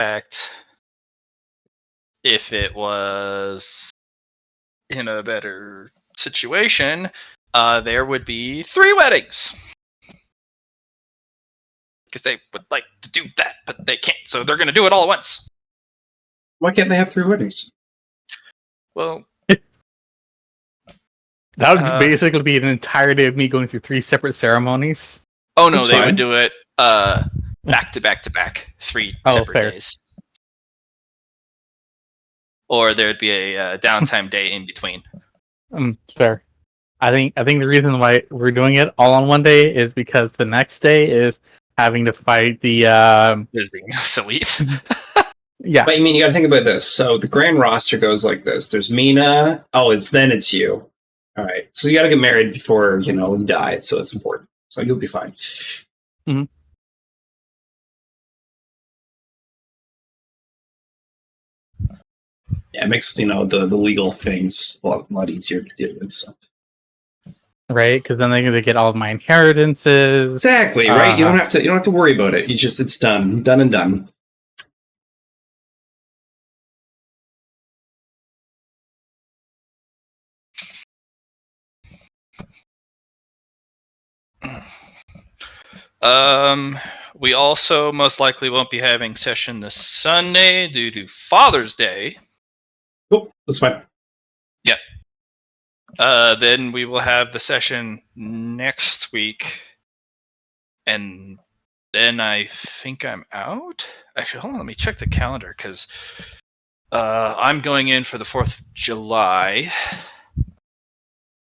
fact, if it was in a better situation, there would be 3 weddings. Because they would like to do that, but they can't, so they're going to do it all at once. Why can't they have 3 weddings? Well, that would basically be an entire day of me going through 3 separate ceremonies. Oh no, That's they fine. would do it back to back to back, 3 separate days. Or there'd be a downtime day in between. Fair. I think the reason why we're doing it all on one day is because the next day is having to fight the Visiting Elite. Yeah. But you gotta think about this. So the grand roster goes like this. There's Mina. Oh, then it's you. All right. So you gotta get married before, you die. So it's important. So you'll be fine. Mm-hmm. Yeah, it makes, the legal things a lot easier to deal with. So. Right, because then they're gonna get all of my inheritances. Exactly, right? You don't have to worry about it. It's done. Done and done. We also most likely won't be having session this Sunday due to Father's Day. Cool, that's fine. Yep. Then we will have the session next week, and then I think I'm out. Actually, hold on, let me check the calendar because I'm going in for the 4th of July.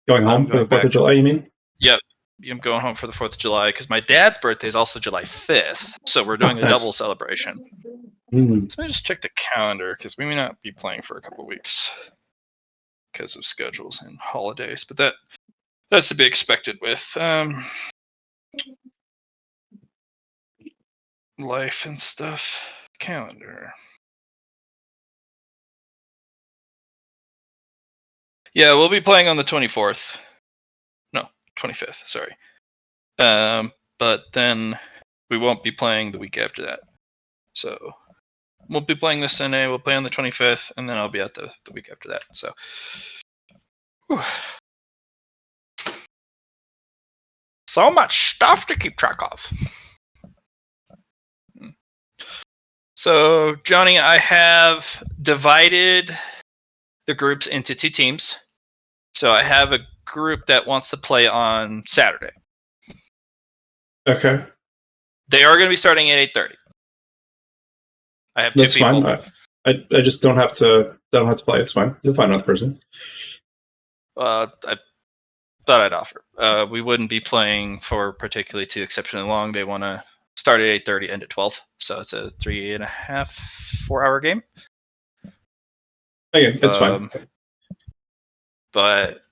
Going home for the 4th of July, you mean? Yep. I'm going home for the 4th of July because my dad's birthday is also July 5th, so we're doing a double celebration. Mm. So let me just check the calendar because we may not be playing for a couple weeks because of schedules and holidays, but that's to be expected with life and stuff. Calendar. Yeah, we'll be playing on the 24th. No, 25th, sorry. But then we won't be playing the week after that. So we'll be playing this Sunday, we'll play on the 25th, and then I'll be at the week after that. So whew. So much stuff to keep track of. So, Johnny, I have divided the groups into 2 teams. So I have a group that wants to play on Saturday. Okay. They are going to be starting at 8:30. I have 2 That's people. fine. I just don't have to play. It's fine. You'll find another person. I thought I'd offer. We wouldn't be playing for particularly too exceptionally long. They want to start at 8:30, end at 12. So it's a 3.5, 4-hour game. Okay, it's fine. But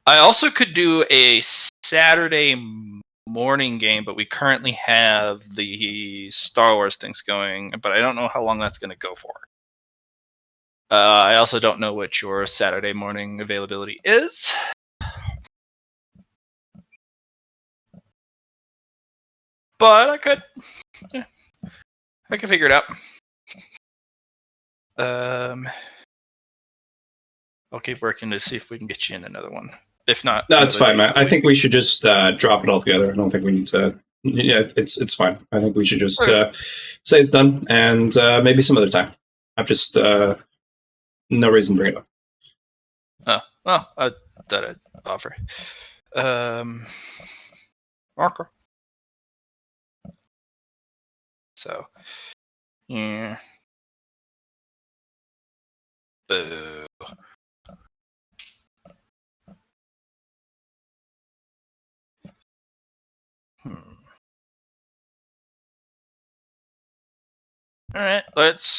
I also could do a Saturday morning game, but we currently have the Star Wars things going, but I don't know how long that's going to go for. I also don't know what your Saturday morning availability is. But I could figure it out. I'll keep working to see if we can get you in another one. If not, no, it's fine, man. I think we should just drop it all together. I don't think we need to. Yeah, it's fine. I think we should just say it's done, and maybe some other time. I've just no reason to bring it up. Oh, well, I thought I'd offer. Marker. So, yeah. Boo. All right, let's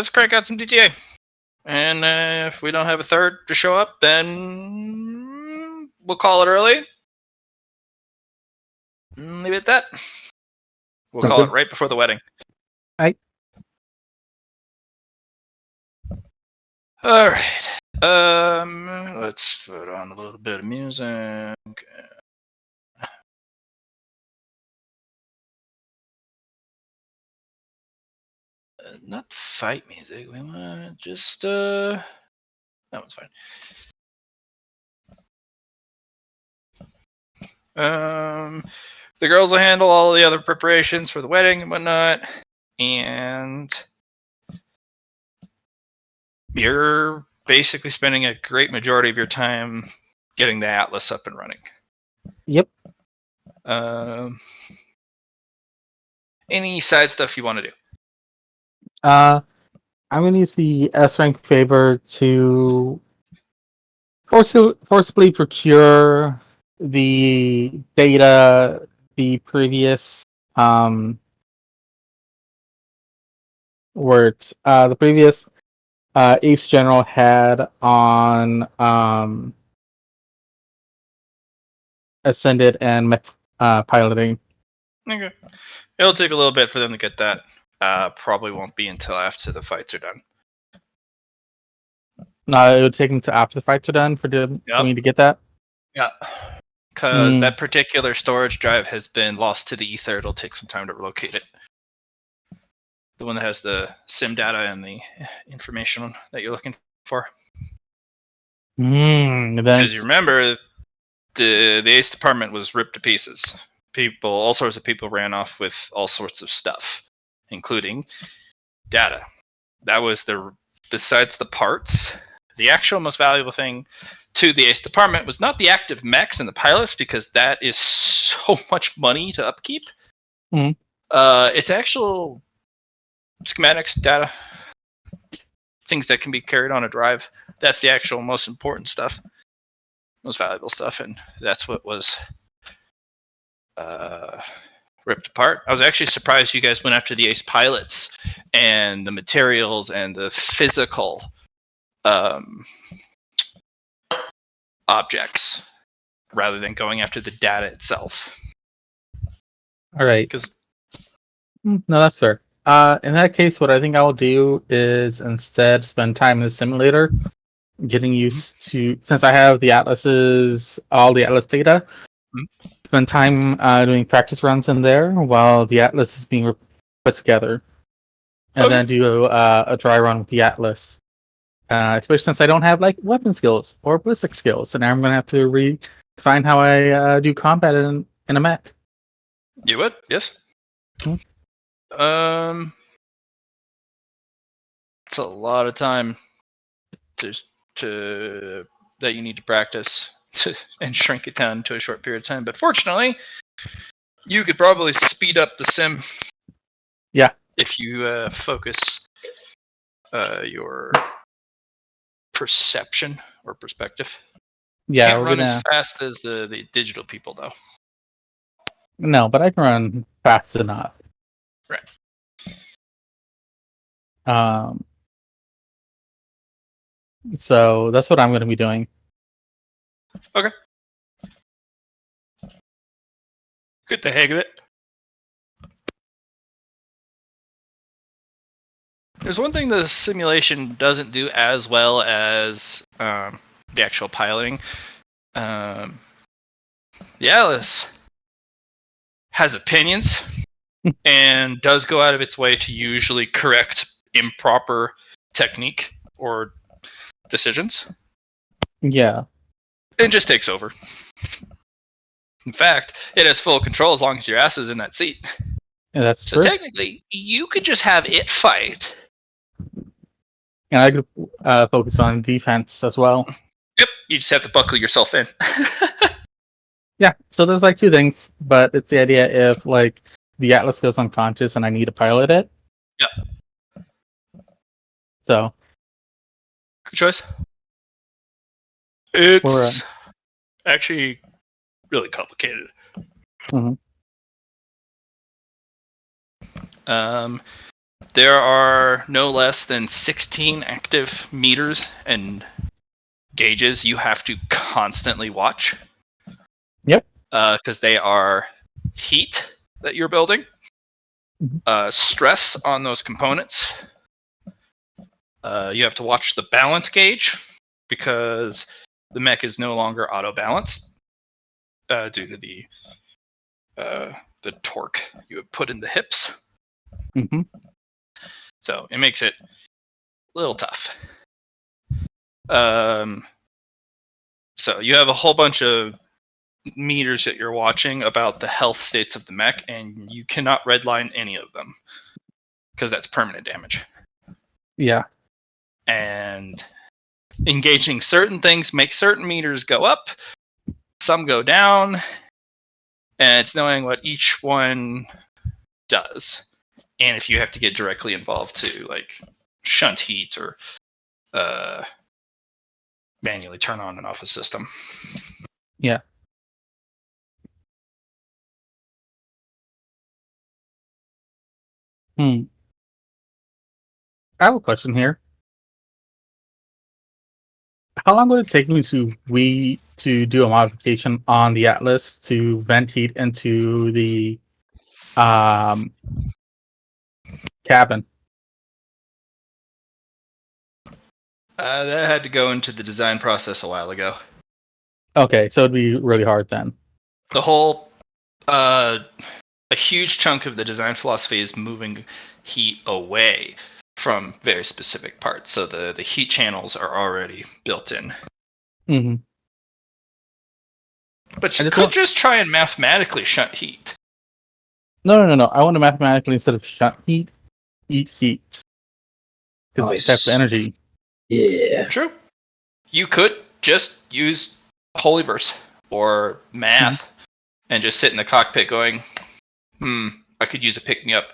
crank out some DTA, and if we don't have a third to show up, then we'll call it early. And leave it at that. We'll Sounds call good. it right before the wedding. Right. All right. Let's put on a little bit of music. not fight music. We want just that one's fine. The girls will handle all the other preparations for the wedding and whatnot, and you're basically spending a great majority of your time getting the Atlas up and running. Yep. Any side stuff you want to do? I'm gonna use the S rank favor to forcibly procure the data the previous the previous Ace General had on Ascended and piloting. Okay. It'll take a little bit for them to get that. Probably won't be until after the fights are done. No, it would take them to after the fights are done for me to get that. Yeah. Because that particular storage drive has been lost to the ether. It'll take some time to relocate it. The one that has the SIM data and the information that you're looking for. Because you remember, the Ace department was ripped to pieces. All sorts of people ran off with all sorts of stuff, including data. That was besides the parts, the actual most valuable thing to the Ace department was not the active mechs and the pilots, because that is so much money to upkeep. It's actual schematics, data, things that can be carried on a drive. That's the actual most important stuff, most valuable stuff, and that's what was ripped apart. I was actually surprised you guys went after the Ace pilots and the materials and the physical objects rather than going after the data itself. All right. No, that's fair. In that case, what I think I'll do is instead spend time in the simulator, getting used to, since I have all the Atlas data, spend time doing practice runs in there while the Atlas is being put together, and then do a dry run with the Atlas. Especially since I don't have like weapon skills or ballistic skills, and now I'm gonna have to redefine how I do combat in a mech. You would, yes. It's a lot of time to that you need to practice and shrink it down to a short period of time. But fortunately, you could probably speed up the sim. Yeah. If you focus your perception or perspective. Yeah, Can't run as fast as the digital people, though. No, but I can run fast enough. Right. So that's what I'm going to be doing. Okay. Get the hang of it. There's one thing the simulation doesn't do as well as the actual piloting. The Atlas has opinions and does go out of its way to usually correct improper technique or decisions. Yeah. It just takes over. In fact, it has full control as long as your ass is in that seat. Yeah, that's so true. Technically, you could just have it fight. And I could focus on defense as well. Yep, you just have to buckle yourself in. Yeah, so there's like two things, but it's the idea if like the Atlas goes unconscious and I need to pilot it. Yep. So. Good choice. It's actually really complicated. There are no less than 16 active meters and gauges you have to constantly watch. Yep. Because they are heat that you're building, stress on those components. You have to watch the balance gauge because the mech is no longer auto-balanced due to the torque you have put in the hips. So it makes it a little tough. So you have a whole bunch of meters that you're watching about the health states of the mech, and you cannot redline any of them because that's permanent damage. Yeah. And engaging certain things makes certain meters go up, some go down, and it's knowing what each one does. And if you have to get directly involved to like shunt heat or manually turn on and off a system. Yeah. I have a question here. How long would it take me to do a modification on the Atlas to vent heat into the cabin? That had to go into the design process a while ago. Okay, so it'd be really hard then. The whole, a huge chunk of the design philosophy is moving heat away from very specific parts. So the heat channels are already built in. Mm-hmm. But you could just try and mathematically shunt heat. No. I want to mathematically, instead of shunt heat, eat heat. Because that's energy. Yeah. True. You could just use Holyverse or math and just sit in the cockpit going, I could use a pick-me-up,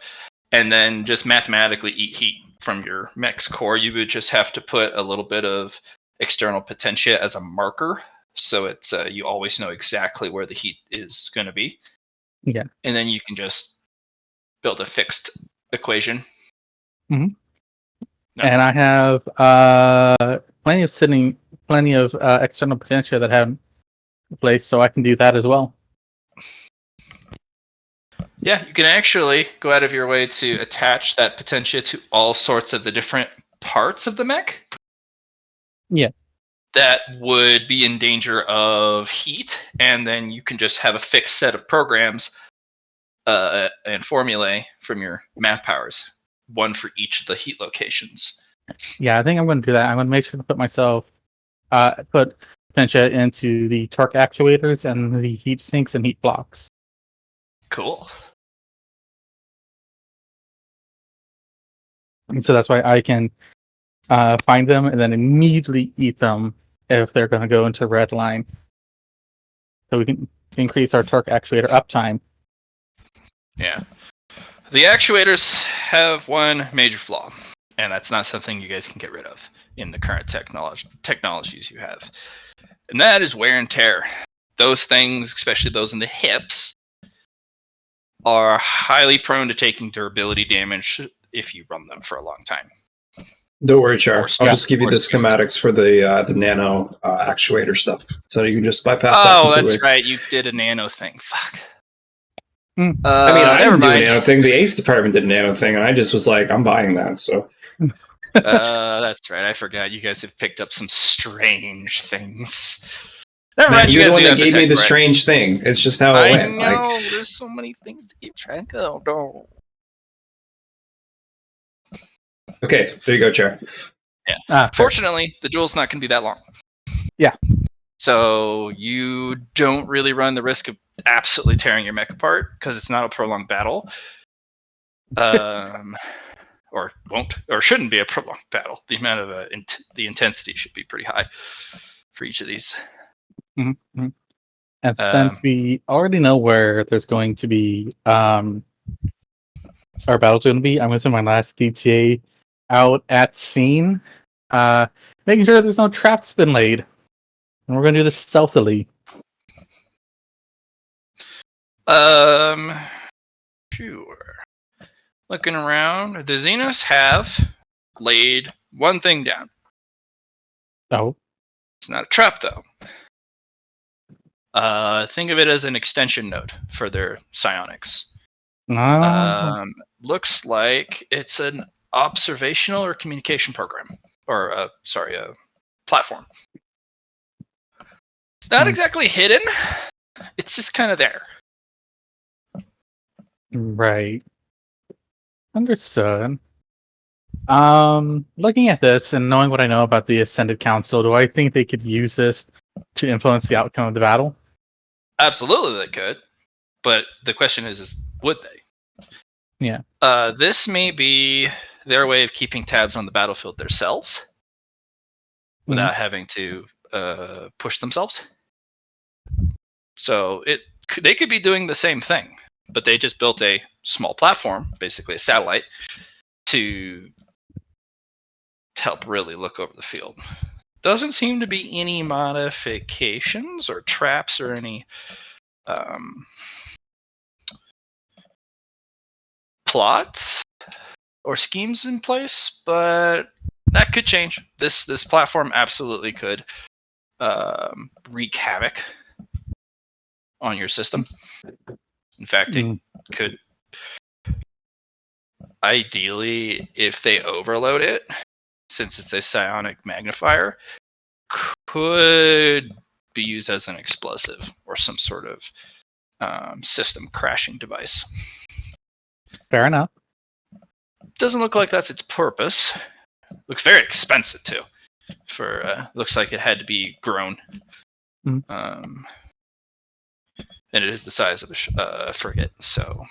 and then just mathematically eat heat from your mech's core. You would just have to put a little bit of external potentia as a marker, so it's you always know exactly where the heat is going to be. Yeah. And then you can just build a fixed equation. Mm-hmm. No. And I have plenty of external potential that haven't placed, so I can do that as well. Yeah, you can actually go out of your way to attach that potentia to all sorts of the different parts of the mech. Yeah. That would be in danger of heat, and then you can just have a fixed set of programs and formulae from your math powers, one for each of the heat locations. Yeah, I think I'm going to do that. I'm going to make sure to put potential into the torque actuators and the heat sinks and heat blocks. Cool. And so that's why I can find them and then immediately eat them if they're going to go into red line. So we can increase our torque actuator uptime. Yeah. The actuators have one major flaw, and that's not something you guys can get rid of in the current technologies you have. And that is wear and tear. Those things, especially those in the hips, are highly prone to taking durability damage if you run them for a long time. Don't worry, Char. I'll just give you the schematics for the nano actuator stuff, so you can just bypass that completely. That's right. You did a nano thing. Fuck. I mean, I didn't do a nano thing. The Ace department did a nano thing, and I just was like, I'm buying that. So. That's right. I forgot. You guys have picked up some strange things. Never Man, mind. you're the one that gave me the strange thing. It's just how it went. I know. There's so many things to keep track of. No. Okay, there you go, Chair. Yeah. Fortunately, the duel's not going to be that long. Yeah. So you don't really run the risk of absolutely tearing your mech apart because it's not a prolonged battle. Or won't, or shouldn't be a prolonged battle. The amount of the intensity should be pretty high for each of these. Mm-hmm. And since we already know where there's going to be our battle's going to be, I'm going to send my last DTA out at scene, making sure there's no traps been laid, and we're going to do this stealthily. Sure. Looking around, the Xenos have laid one thing down. Oh. It's not a trap, though. Think of it as an extension node for their psionics. Looks like it's an observational or communication program. Or, a platform. It's not exactly hidden. It's just kind of there. Right. Understood. Looking at this and knowing what I know about the Ascended Council, do I think they could use this to influence the outcome of the battle? Absolutely, they could. But the question is would they? Yeah. This may be their way of keeping tabs on the battlefield themselves without having to push themselves. So they could be doing the same thing, but they just built a small platform, basically a satellite, to help really look over the field. Doesn't seem to be any modifications or traps or any plots or schemes in place, but that could change. This platform absolutely could wreak havoc on your system. In fact, it could, ideally, if they overload it, since it's a psionic magnifier, could be used as an explosive or some sort of system crashing device. Fair enough. Doesn't look like that's its purpose. Looks very expensive too. Looks like it had to be grown. And it is the size of a frigate. So,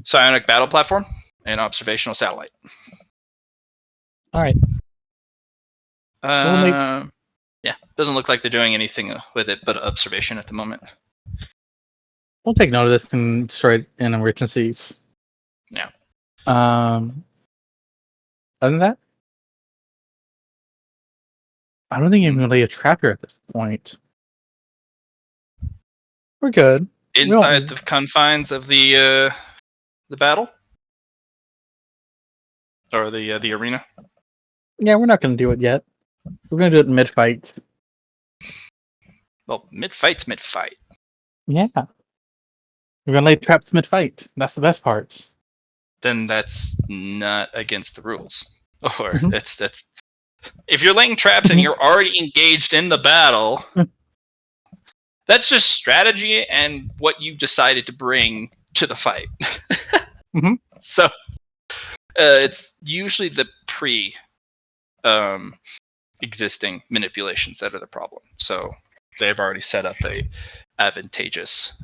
psionic battle platform and observational satellite. All right. Yeah, doesn't look like they're doing anything with it but observation at the moment. We'll take note of this and destroy it in emergencies. Yeah. Other than that, I don't think you can lay a trap here at this point. We're good. Inside the confines of the battle? Or the arena? Yeah, we're not going to do it yet. We're going to do it mid-fight. Well, mid-fight's mid-fight. Yeah. We're going to lay traps mid-fight. That's the best part. Then that's not against the rules. Or that's if you're laying traps and you're already engaged in the battle, that's just strategy and what you decided to bring to the fight. So it's usually the existing manipulations that are the problem. So they've already set up a advantageous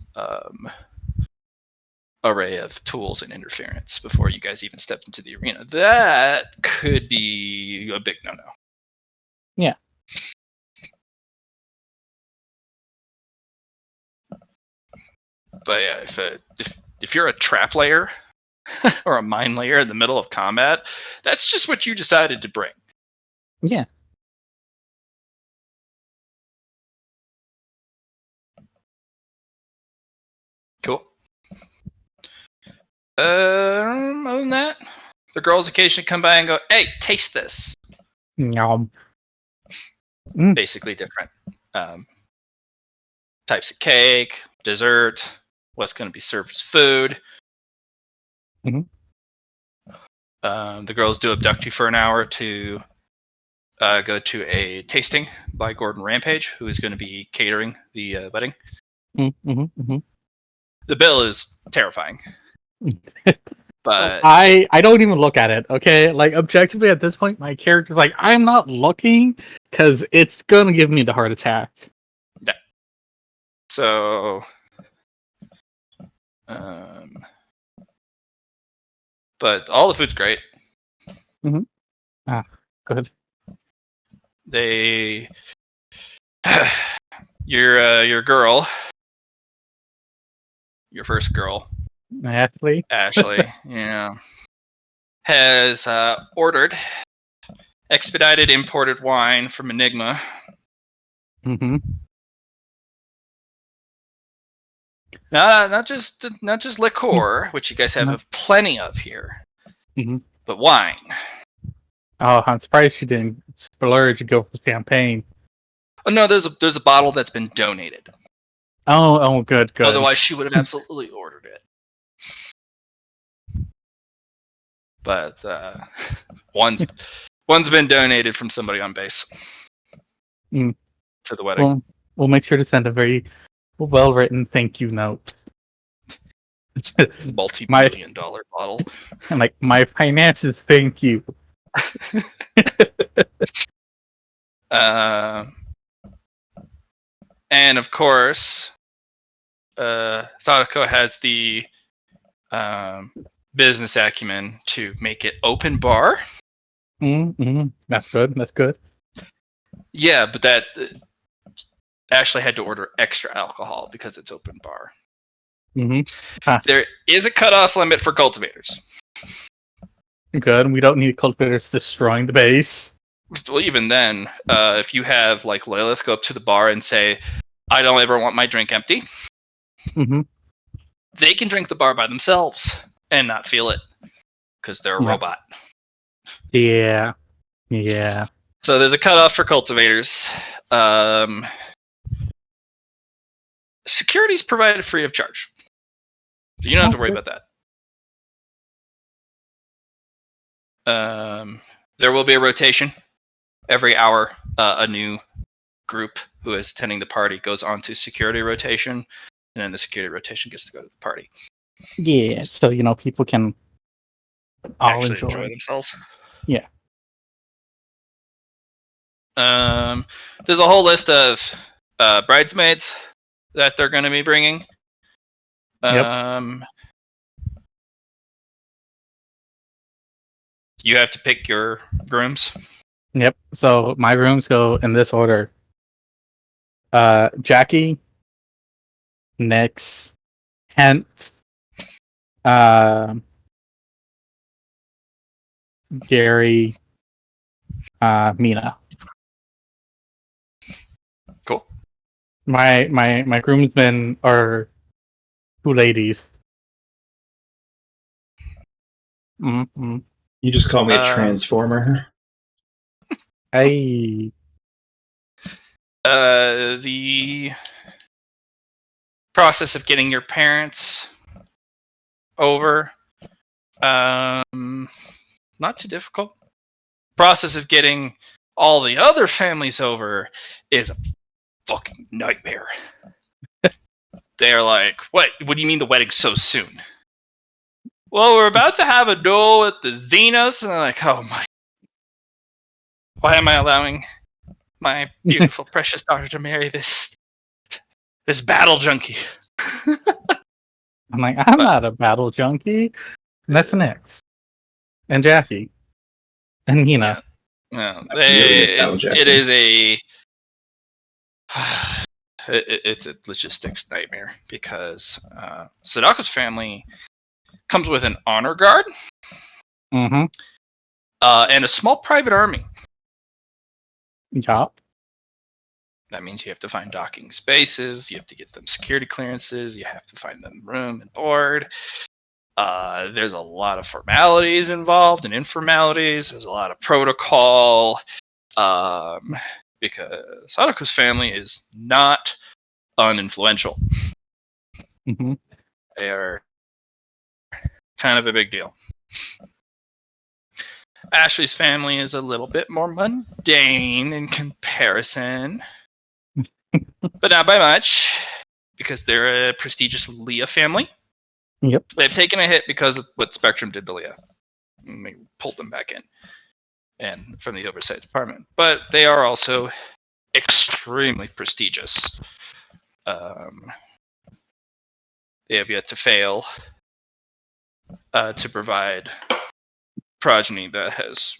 array of tools and interference before you guys even stepped into the arena. That could be a big no-no. Yeah. But yeah, if you're a trap layer or a mine layer in the middle of combat, that's just what you decided to bring. Yeah. Cool. Other than that, the girls occasionally come by and go, "Hey, taste this." Yum. Basically different types of cake, dessert, what's going to be served as food. The girls do abduct you for an hour to go to a tasting by Gordon Rampage, who is going to be catering the wedding. The bill is terrifying. But I don't even look at it, okay? Like, objectively at this point, my character's like, I'm not looking because it's going to give me the heart attack. Yeah. So, but all the food's great. Good. They, your girl, your first girl, Ashley, yeah, has ordered expedited imported wine from Enigma. Not just liqueur, which you guys have plenty of here, but wine. Oh, I'm surprised she didn't splurge and go for champagne. Oh no, there's a bottle that's been donated. Oh, good. Otherwise, she would have absolutely ordered it. But one's been donated from somebody on base to the wedding. We'll make sure to send a very well-written thank you note. Multi-million-dollar bottle. I'm like, my finances, thank you. And of course, Sadako has the business acumen to make it open bar. Mm-hmm. That's good. That's good. Yeah, but that Ashley had to order extra alcohol because it's open bar. Mm-hmm. There is a cutoff limit for cultivators. Good. We don't need cultivators destroying the base. Well, even then, if you have like Lilith go up to the bar and say, "I don't ever want my drink empty," Mm-hmm. they can drink the bar by themselves and not feel it because they're a robot. Yeah. Yeah. So there's a cutoff for cultivators. Security's provided free of charge. So you don't have to worry about that. There will be a rotation. Every hour, a new group who is attending the party goes on to security rotation, and then the security rotation gets to go to the party. Yeah. So, people can all Actually enjoy themselves. Yeah. There's a whole list of bridesmaids that they're going to be bringing. You have to pick your grooms. Yep. So my grooms go in this order. Jackie, Nyx, Hent, Gary, Mina. Cool. My groomsmen are 2 ladies. Mm-hmm. You just call me a transformer. The process of getting your parents over, not too difficult. Process of getting all the other families over is a fucking nightmare. They're like, what do you mean the wedding's so soon? Well, we're about to have a duel with the Xenos, and I'm like, oh my. Why am I allowing my beautiful, precious daughter to marry this battle junkie? I'm like, I'm not a battle junkie. And that's Nyx. And Jackie. And Mina. Yeah. It's a logistics nightmare because Sadako's family comes with an honor guard and a small private army. Yeah. That means you have to find docking spaces, you have to get them security clearances, you have to find them room and board. There's a lot of formalities involved and informalities. There's a lot of protocol because Sadako's family is not uninfluential. Mm-hmm. They are kind of a big deal. Ashley's family is a little bit more mundane in comparison, but not by much, because they're a prestigious Leah family. Yep. They've taken a hit because of what Spectrum did to Leah. And they pulled them back in, and from the oversight department. But they are also extremely prestigious. They have yet to fail to provide progeny that has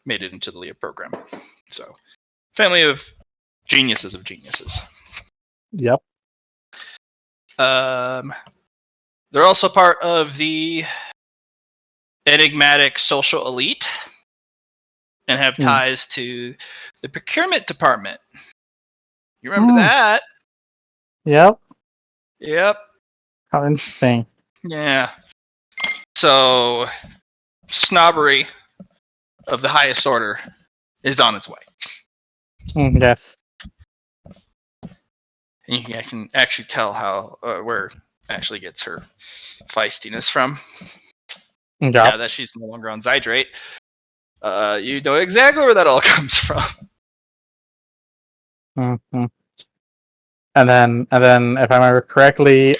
made it into the Leah program. So, family of geniuses of geniuses. Yep. They're also part of the enigmatic social elite and have ties to the procurement department. You remember that? Yep. How interesting. Yeah. So, snobbery of the highest order is on its way. Yes. And I can actually tell how where Ashley gets her feistiness from. Yep. Now that she's no longer on Zydrate, you know exactly where that all comes from. Mm-hmm. And then, if I remember correctly,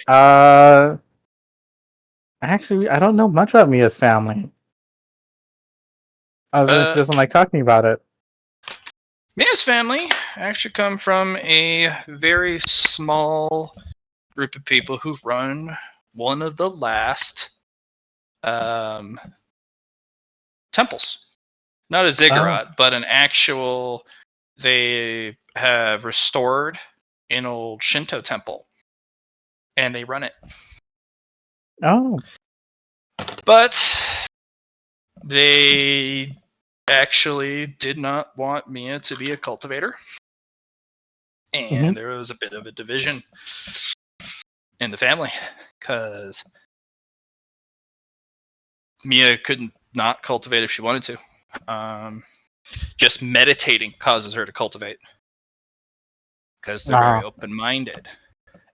actually, I don't know much about Mia's family. Other than she doesn't like talking about it. Mia's family actually come from a very small group of people who run one of the last temples. Not a ziggurat, but an actual. They have restored an old Shinto temple, and they run it. Oh. But they actually did not want Mia to be a cultivator. And there was a bit of a division in the family because Mia couldn't not cultivate if she wanted to. Just meditating causes her to cultivate because they're very open-minded.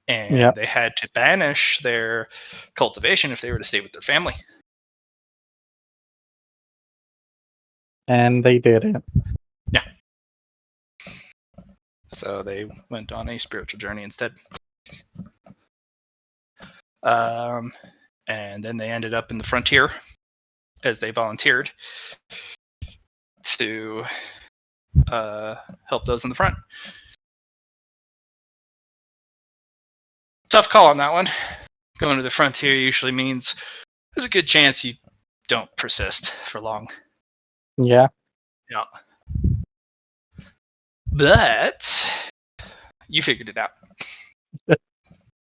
And they had to banish their cultivation if they were to stay with their family. And they did it. Yeah. So they went on a spiritual journey instead. And then they ended up in the frontier as they volunteered to help those in the front. Tough call on that one. Going to the frontier usually means there's a good chance you don't persist for long. Yeah. Yeah. But you figured it out.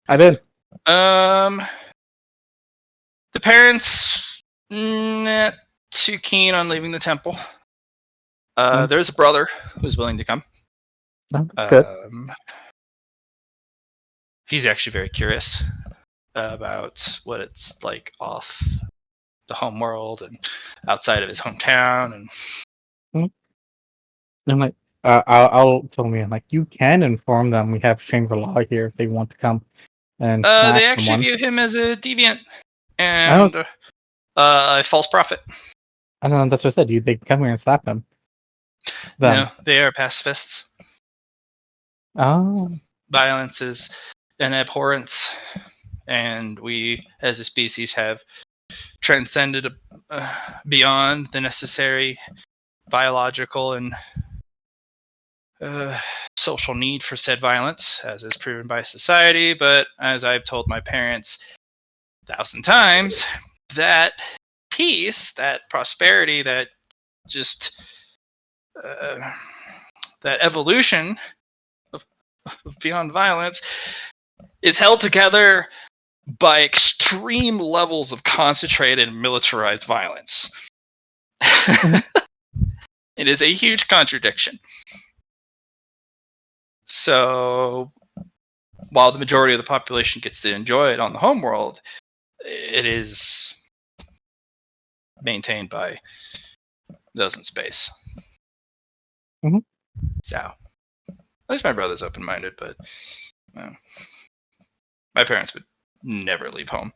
I did. The parents not too keen on leaving the temple. There's a brother who's willing to come. Oh, that's good. He's actually very curious about what it's like off the home world and outside of his hometown. And I'm like, I'll tell me. I'm like, you can inform them we have Shangri-La here if they want to come and smash they actually someone. view him as a deviant and a false prophet. I don't know. That's what I said. They can come here and slap him. No, they are pacifists. Oh. Violence is an abhorrence, and we as a species have transcended beyond the necessary biological and social need for said violence, as is proven by society. But as I've told my parents 1,000 times, that peace, that prosperity, that just that evolution of beyond violence is held together by extreme levels of concentrated militarized violence. It is a huge contradiction. So, while the majority of the population gets to enjoy it on the homeworld, it is maintained by those in space. So, at least my brother's open-minded, but my parents would never leave home.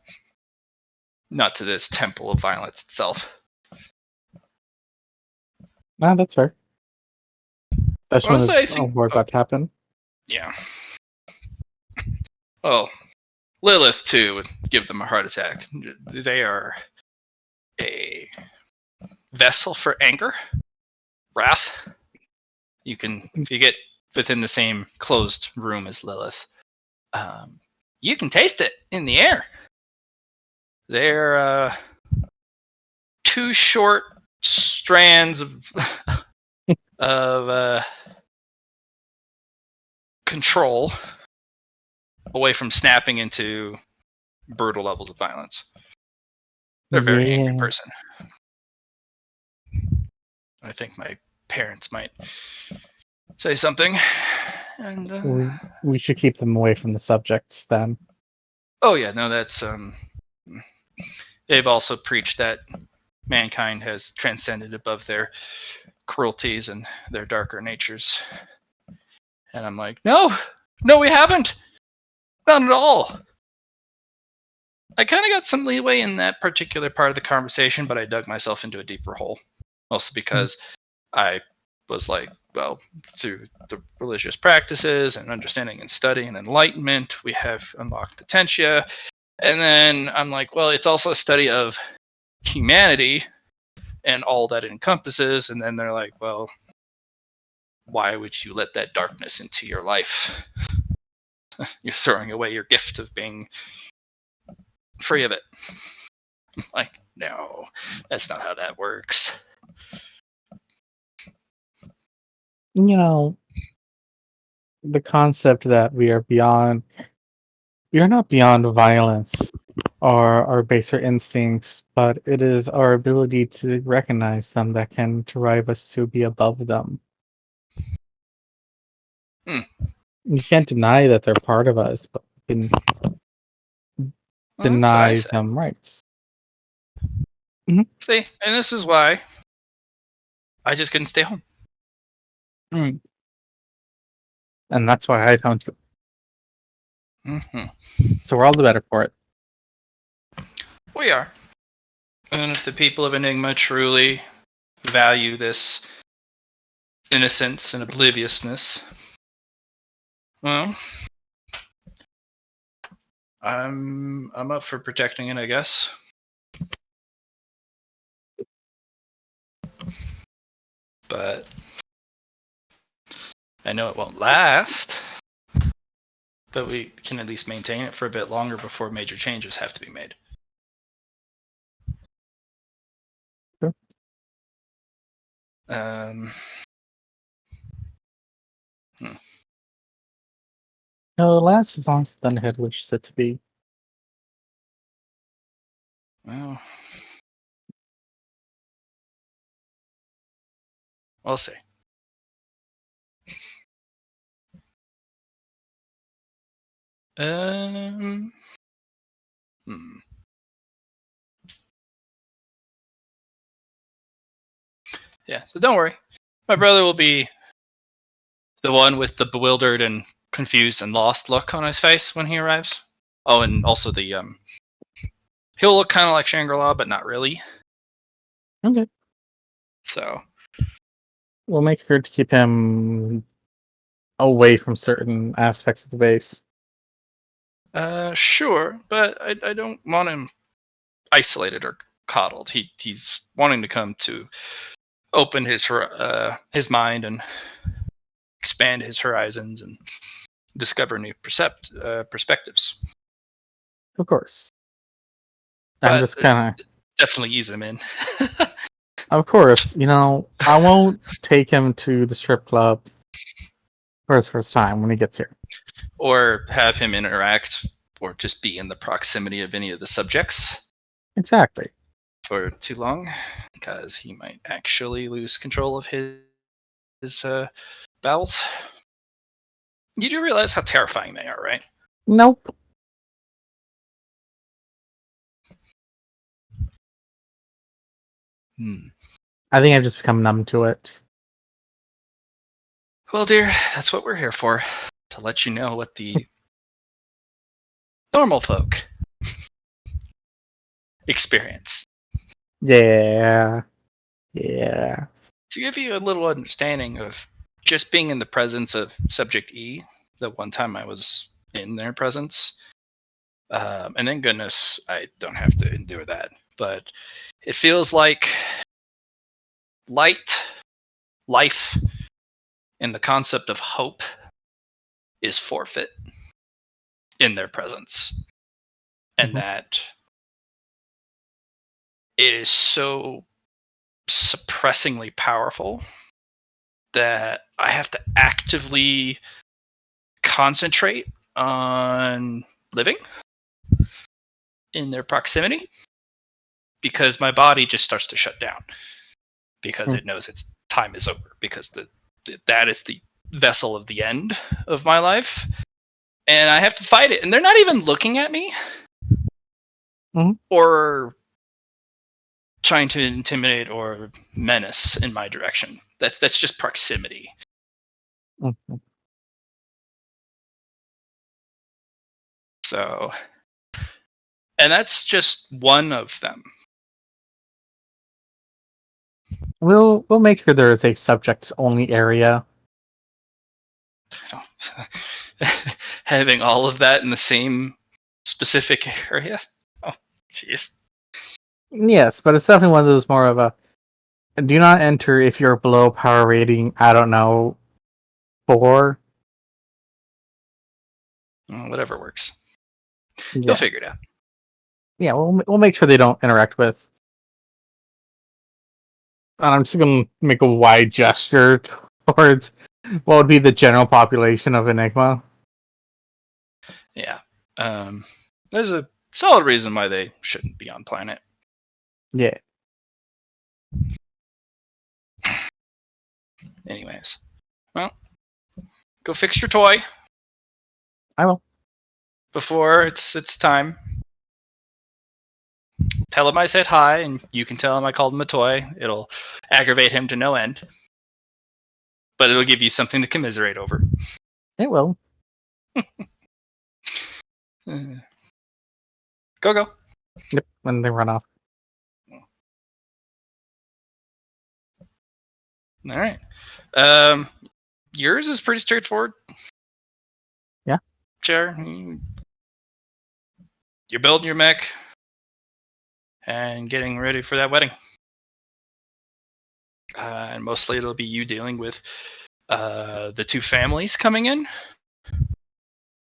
Not to this temple of violence itself. No, that's fair. Especially when war about to happen. Yeah. Oh, Lilith, too, would give them a heart attack. They are a vessel for anger, wrath. You can, if you get within the same closed room as Lilith, you can taste it in the air. They're two short strands of control away from snapping into brutal levels of violence. They're a very angry person. I think my parents might say something, and we should keep them away from the subjects then. Oh yeah, no, that's they've also preached that mankind has transcended above their cruelties and their darker natures. And I'm like, no, we haven't. Not at all. I kind of got some leeway in that particular part of the conversation, but I dug myself into a deeper hole. Mostly because I was like, well, through the religious practices and understanding and studying and enlightenment, we have unlocked potentia. And then I'm like, well, it's also a study of humanity and all that it encompasses. And then they're like, well, why would you let that darkness into your life? You're throwing away your gift of being free of it. Like, no, that's not how that works. You know, the concept that we are not beyond violence or our baser instincts, but it is our ability to recognize them that can drive us to be above them. You can't deny that they're part of us, but we can Well, that's what I deny say. them rights. See, and this is why I just couldn't stay home. Mm. And that's why I don't do it. So we're all the better for it. We are. And if the people of Enigma truly value this innocence and obliviousness, well, I'm up for protecting it, I guess. But I know it won't last. But we can at least maintain it for a bit longer before major changes have to be made. Sure. No, it lasts as long as the Thunderhead wishes it to be. Well, we'll see. Hmm. Yeah, so don't worry. My brother will be the one with the bewildered and confused and lost look on his face when he arrives. Oh, and also the he'll look kind of like Shangri-La, but not really. Okay. So We'll make sure to keep him away from certain aspects of the base. sure, but I don't want him isolated or coddled. He's wanting to come to open his mind and expand his horizons and discover new perspectives. Of course. I'm But just kind of. definitely ease him in. Of course, I won't take him to the strip club for his first time when he gets here. Or have him interact or just be in the proximity of any of the subjects Exactly. for too long, because he might actually lose control of his bowels. You do realize how terrifying they are, right? Nope. I think I've just become numb to it. Well, dear, that's what we're here for. To let you know what the normal folk experience. Yeah. Yeah. To give you a little understanding of just being in the presence of Subject E, the one time I was in their presence, and thank goodness I don't have to endure that, but it feels like light, life, and the concept of hope is forfeit in their presence. And that it is so suppressingly powerful that I have to actively concentrate on living in their proximity, because my body just starts to shut down because it knows its time is over, because that is the vessel of the end of my life, and I have to fight it. And they're not even looking at me or trying to intimidate or menace in my direction. That's just proximity. So, and that's just one of them. We'll make sure there is a subjects only area Having all of that in the same specific area. Oh, jeez. Yes, but it's definitely one of those more of a do not enter if you're below power rating, I don't know, 4. Whatever works. Yeah. You'll figure it out. Yeah, we'll make sure they don't interact with. And I'm just gonna make a wide gesture towards what would be the general population of Enigma. Yeah. There's a solid reason why they shouldn't be on planet. Yeah. Anyways. Well, go fix your toy. I will. Before it's time. Tell him I said hi, and you can tell him I called him a toy. It'll aggravate him to no end. But it'll give you something to commiserate over. It will. Go. Yep, when they run off. All right. Yours is pretty straightforward. Yeah. Chair. You're building your mech and getting ready for that wedding. And mostly it'll be you dealing with the two families coming in.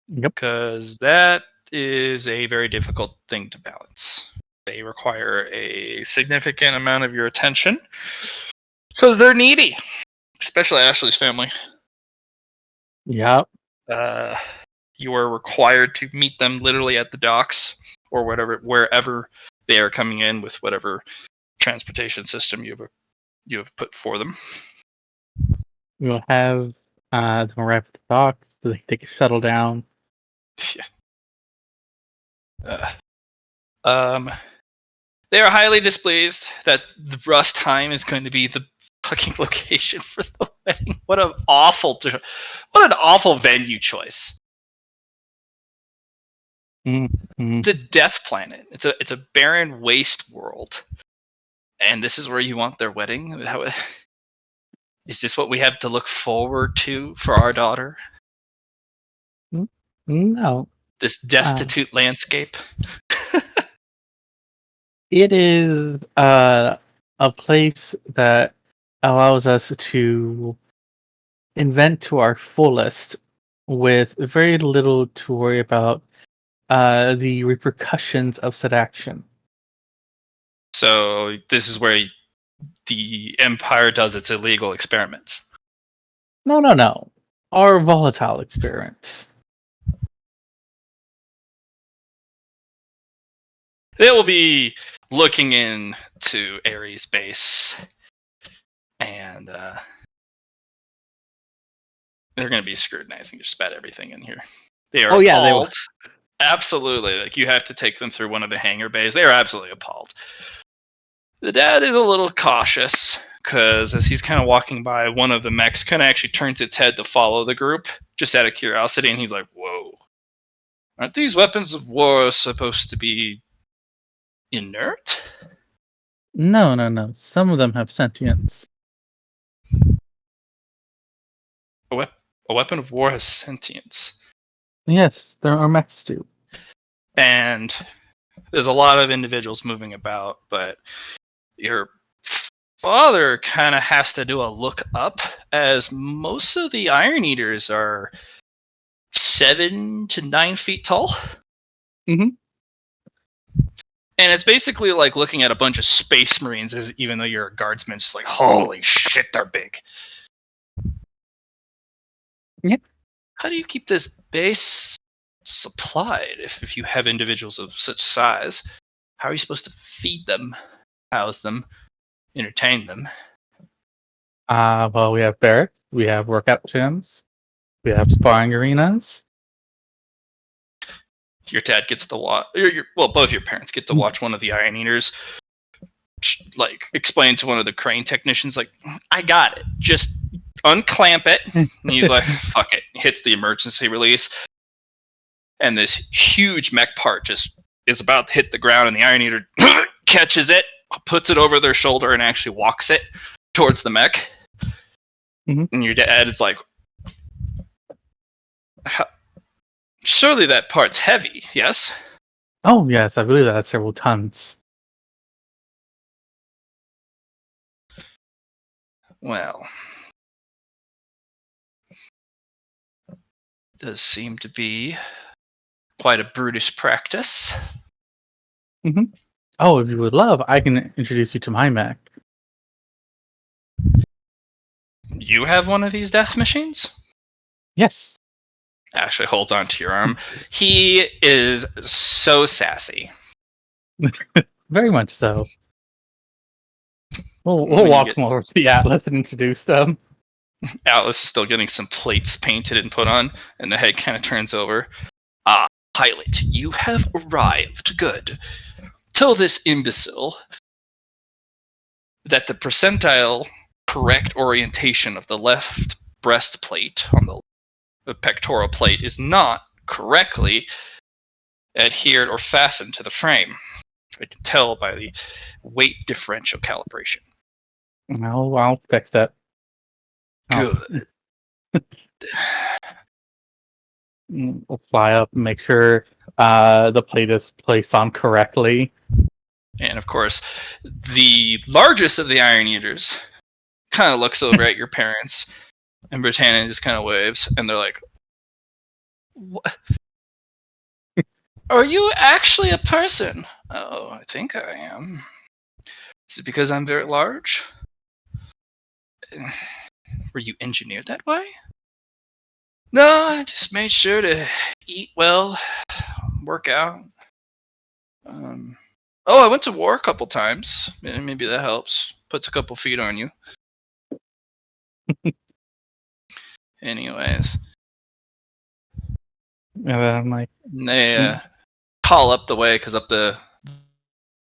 Yep. Because that is a very difficult thing to balance. They require a significant amount of your attention because they're needy, especially Ashley's family. Yep. You are required to meet them literally at the docks or wherever they are coming in with whatever transportation system you have put for them. We'll have them arrive at the docks so they can take a shuttle down. Yeah. They are highly displeased that the Rust Time is going to be the fucking location for the wedding. What an awful venue choice. Mm-hmm. It's a death planet. It's a barren waste world, and this is where you want their wedding. Is this what we have to look forward to for our daughter? No. This destitute landscape. It is a place that allows us to invent to our fullest with very little to worry about the repercussions of said action. So this is where the Empire does its illegal experiments. No. Our volatile experiments. They will be looking into Ares base, and they're going to be scrutinizing just about everything in here. They are appalled. Yeah, they will. Absolutely. Like, you have to take them through one of the hangar bays. They are absolutely appalled. The dad is a little cautious, because as he's kind of walking by, one of the mechs kind of actually turns its head to follow the group, just out of curiosity, and he's like, whoa. Aren't these weapons of war supposed to be inert? No. Some of them have sentience. A weapon of war has sentience. Yes, there are mechs too. And there's a lot of individuals moving about, but your father kind of has to do a look up, as most of the Iron Eaters are 7 to 9 feet tall. Mm-hmm. And it's basically like looking at a bunch of space marines, even though you're a guardsman, just like, holy shit, they're big. Yep. How do you keep this base supplied if you have individuals of such size? How are you supposed to feed them, house them, entertain them? Well, we have barracks, we have workout gyms, we have sparring arenas. Your dad gets to watch, both your parents get to watch one of the Iron Eaters, like, explain to one of the crane technicians, like, I got it, just unclamp it. And he's like, fuck it, hits the emergency release, and this huge mech part just is about to hit the ground, and the Iron Eater catches it, puts it over their shoulder, and actually walks it towards the mech. Mm-hmm. And your dad is like, Surely that part's heavy, yes? Oh, yes, I believe that's several tons. Well, does seem to be quite a brutish practice. Oh, if you would love, I can introduce you to my mech. You have one of these death machines? Yes. Ashley holds onto your arm. He is so sassy. Very much so. We'll When you walk get them over to the Atlas and introduce them. Atlas is still getting some plates painted and put on, and the head kind of turns over. Ah, pilot, you have arrived. Good. Tell this imbecile that the percentile correct orientation of the left breastplate on the pectoral plate is not correctly adhered or fastened to the frame. I can tell by the weight differential calibration. I'll fix that. Good. We'll fly up and make sure the plate is placed on correctly. And of course, the largest of the Iron Eaters kind of looks over at your parents, and Britannia just kind of waves, and they're like, "What? Are you actually a person?" "Oh, I think I am." "Is it because I'm very large?" "Were you engineered that way?" "No, I just made sure to eat well, work out. Oh, I went to war a couple times. Maybe that helps. Puts a couple feet on you." Anyways, And then I'm like, they call up the way, because up the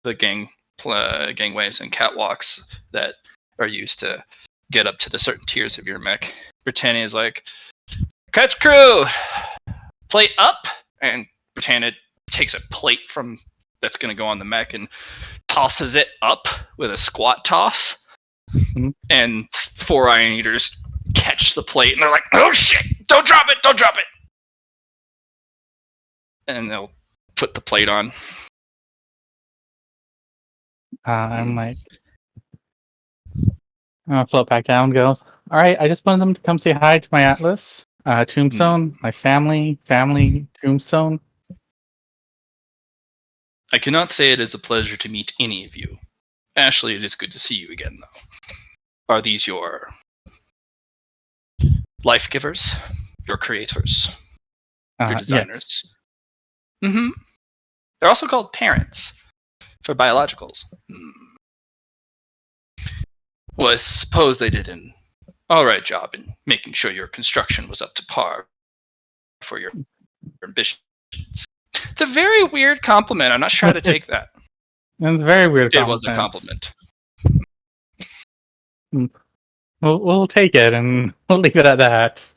gangways and catwalks that are used to get up to the certain tiers of your mech. Britannia is like, "Catch crew, plate up," and Britannia takes a plate from that's going to go on the mech and tosses it up with a squat toss. Mhm. And 4 Iron Eaters catch the plate, and they're like, "Oh shit! Don't drop it! Don't drop it!" And they'll put the plate on. I'm like, I'll float back down and go, all right, I just wanted them to come say hi to my Atlas. Tombstone, my family, Tombstone. I cannot say it is a pleasure to meet any of you. Ashley, it is good to see you again, though. Are these your life givers? Your creators? Your designers? Yes. Mm-hmm. They're also called parents for biologicals. Well, I suppose they did an alright job in making sure your construction was up to par for your ambitions. It's a very weird compliment. I'm not sure how to take that. It's a very weird It was a compliment. compliment. We'll take it and we'll leave it at that.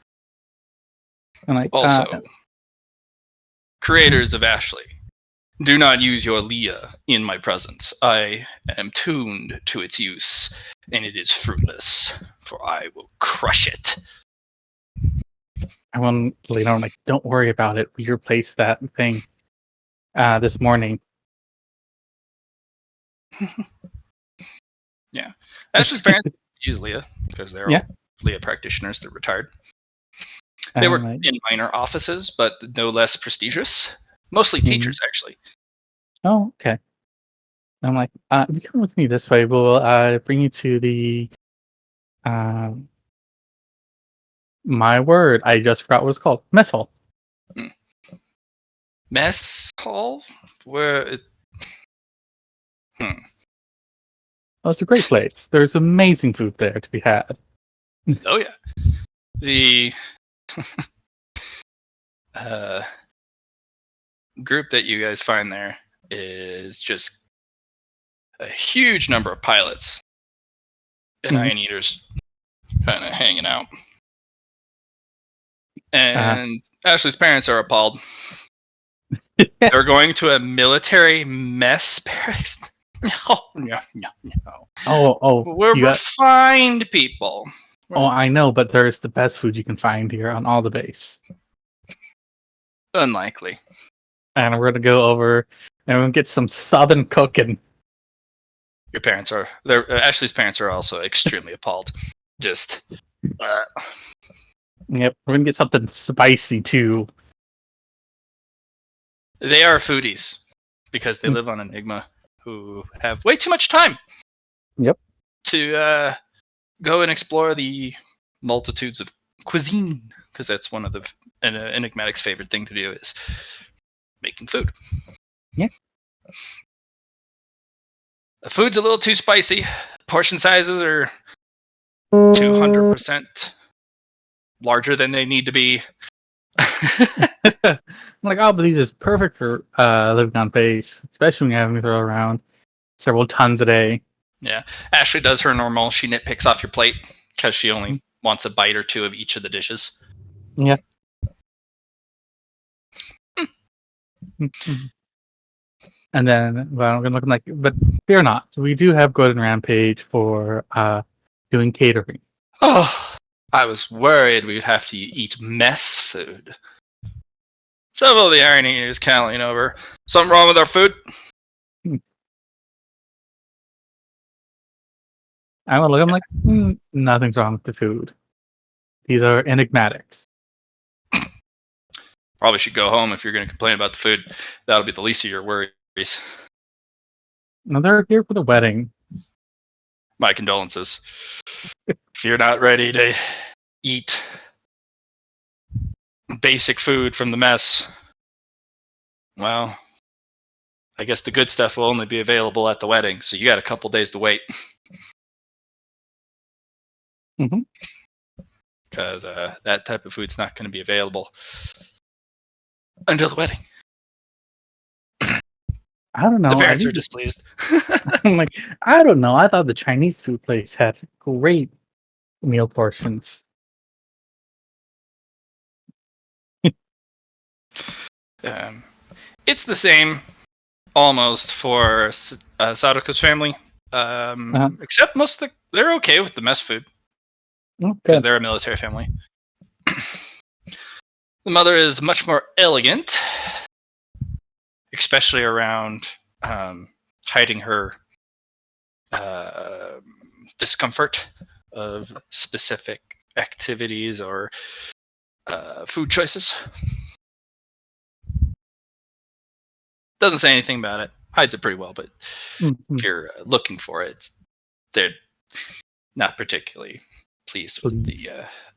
And like, Also, creators of Ashley, do not use your Leah in my presence. I am tuned to its use, and it is fruitless, for I will crush it. I want to lean on, like, don't worry about it. We replaced that thing this morning. Yeah. Ashley's parents use Leah because they're all Leah practitioners. They're retired. They work in minor offices, but no less prestigious. Mostly teachers, actually. Oh, okay. I'm like, you come with me this way. We'll bring you to the my word, I just forgot what it's called. Mess hall. Mess hall? Where? Oh, it's a great place. There's amazing food there to be had. Oh yeah. The group that you guys find there is just a huge number of pilots and Iron Eaters kind of hanging out. And Ashley's parents are appalled. They're going to a military mess barracks. No. We're refined people. Oh, I know, but there's the best food you can find here on all the base. Unlikely. And we're gonna go over and we're gonna get some southern cooking. Your parents are. Ashley's parents are also extremely appalled. Just. Yep, we're gonna get something spicy too. They are foodies because they live on Enigma, who have way too much time. Yep. To go and explore the multitudes of cuisine, because that's one of the Enigmatic's favorite thing to do is making food. Yeah. The food's a little too spicy. Portion sizes are 200% larger than they need to be. I'm like, oh, but these is perfect for living on base, especially when you're having to throw around several tons a day. Yeah. Ashley does her normal. She nitpicks off your plate because she only wants a bite or two of each of the dishes. Yeah. And then, well, I'm looking like, but fear not, we do have Golden Rampage for doing catering. Oh, I was worried we'd have to eat mess food. Some of the irony is Caroline over. Something wrong with our food? I would look, I'm like, nothing's wrong with the food. These are enigmatics. Probably should go home if you're going to complain about the food. That'll be the least of your worries. No, they're here for the wedding. My condolences. If you're not ready to eat basic food from the mess, well, I guess the good stuff will only be available at the wedding, so you got a couple days to wait. Because that type of food's not going to be available until the wedding. I don't know. The parents are displeased. I'm like, I don't know. I thought the Chinese food place had great meal portions. It's the same, almost, for Sadoko's family. Except they're okay with the mess food. Because they're a military family. The mother is much more elegant, especially around hiding her discomfort of specific activities or food choices. Doesn't say anything about it. Hides it pretty well, but if you're looking for it, they're not particularly pleased with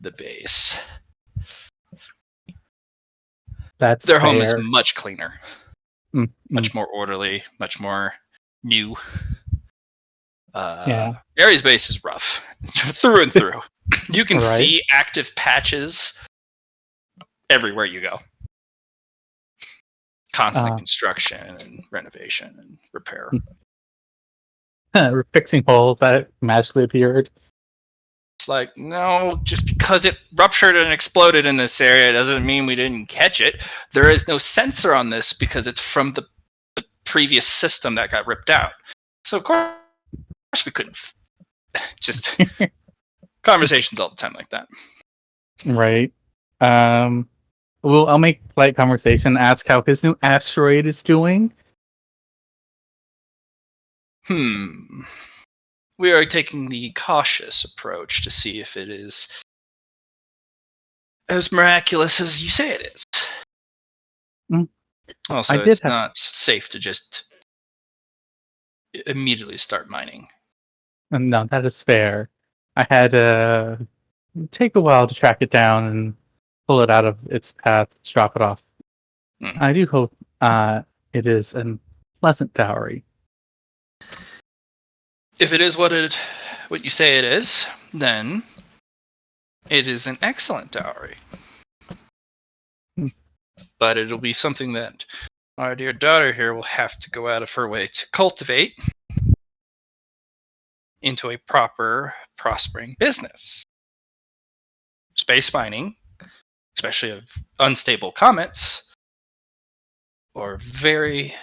the base. That's their fair. home is much cleaner, much more orderly, much more new. Ares base is rough through and through. You can see active patches everywhere you go. Constant construction and renovation and repair. We're fixing holes that magically appeared. It's like, no, just because it ruptured and exploded in this area doesn't mean we didn't catch it. There is no sensor on this because it's from the previous system that got ripped out. So of course we couldn't. Just conversations all the time like that. Right. Well, I'll make polite conversation. Ask how his new asteroid is doing. We are taking the cautious approach to see if it is as miraculous as you say it is. Also, it's not safe to just immediately start mining. No, that is fair. I had to take a while to track it down and pull it out of its path, drop it off. I do hope it is a pleasant dowry. If it is what you say it is, then it is an excellent dowry. But it'll be something that our dear daughter here will have to go out of her way to cultivate into a proper, prospering business. Space mining, especially of unstable comets, or very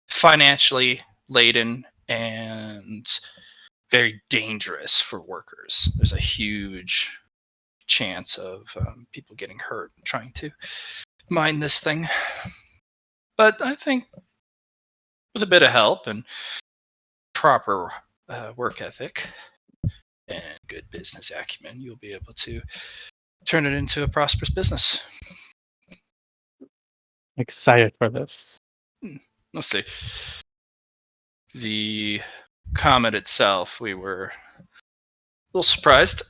financially laden and very dangerous for workers. There's a huge chance of people getting hurt trying to mine this thing. But I think with a bit of help and proper work ethic and good business acumen, you'll be able to turn it into a prosperous business. Excited for this. Let's see. The comet itself, we were a little surprised.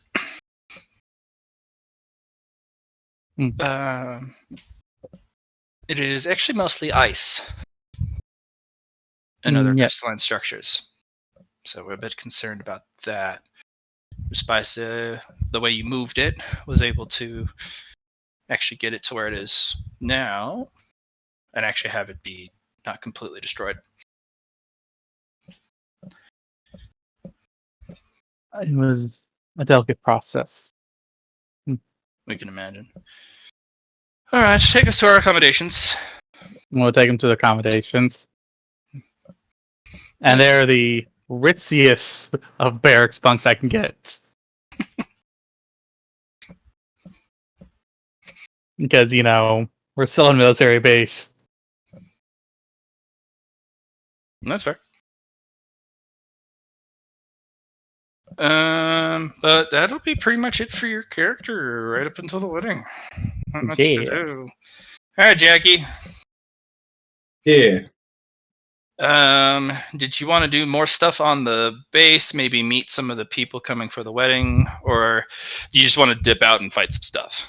It is actually mostly ice and other crystalline structures. So we're a bit concerned about that. Despite the way you moved it, was able to actually get it to where it is now and actually have it be not completely destroyed. It was a delicate process. We can imagine. All right, take us to our accommodations. We'll take them to the accommodations. And they're the ritziest of barracks bunks I can get. Because, we're still on military base. That's fair. But that'll be pretty much it for your character right up until the wedding. Not much to do. All right, Jackie. Yeah. Did you want to do more stuff on the base? Maybe meet some of the people coming for the wedding, or do you just want to dip out and fight some stuff?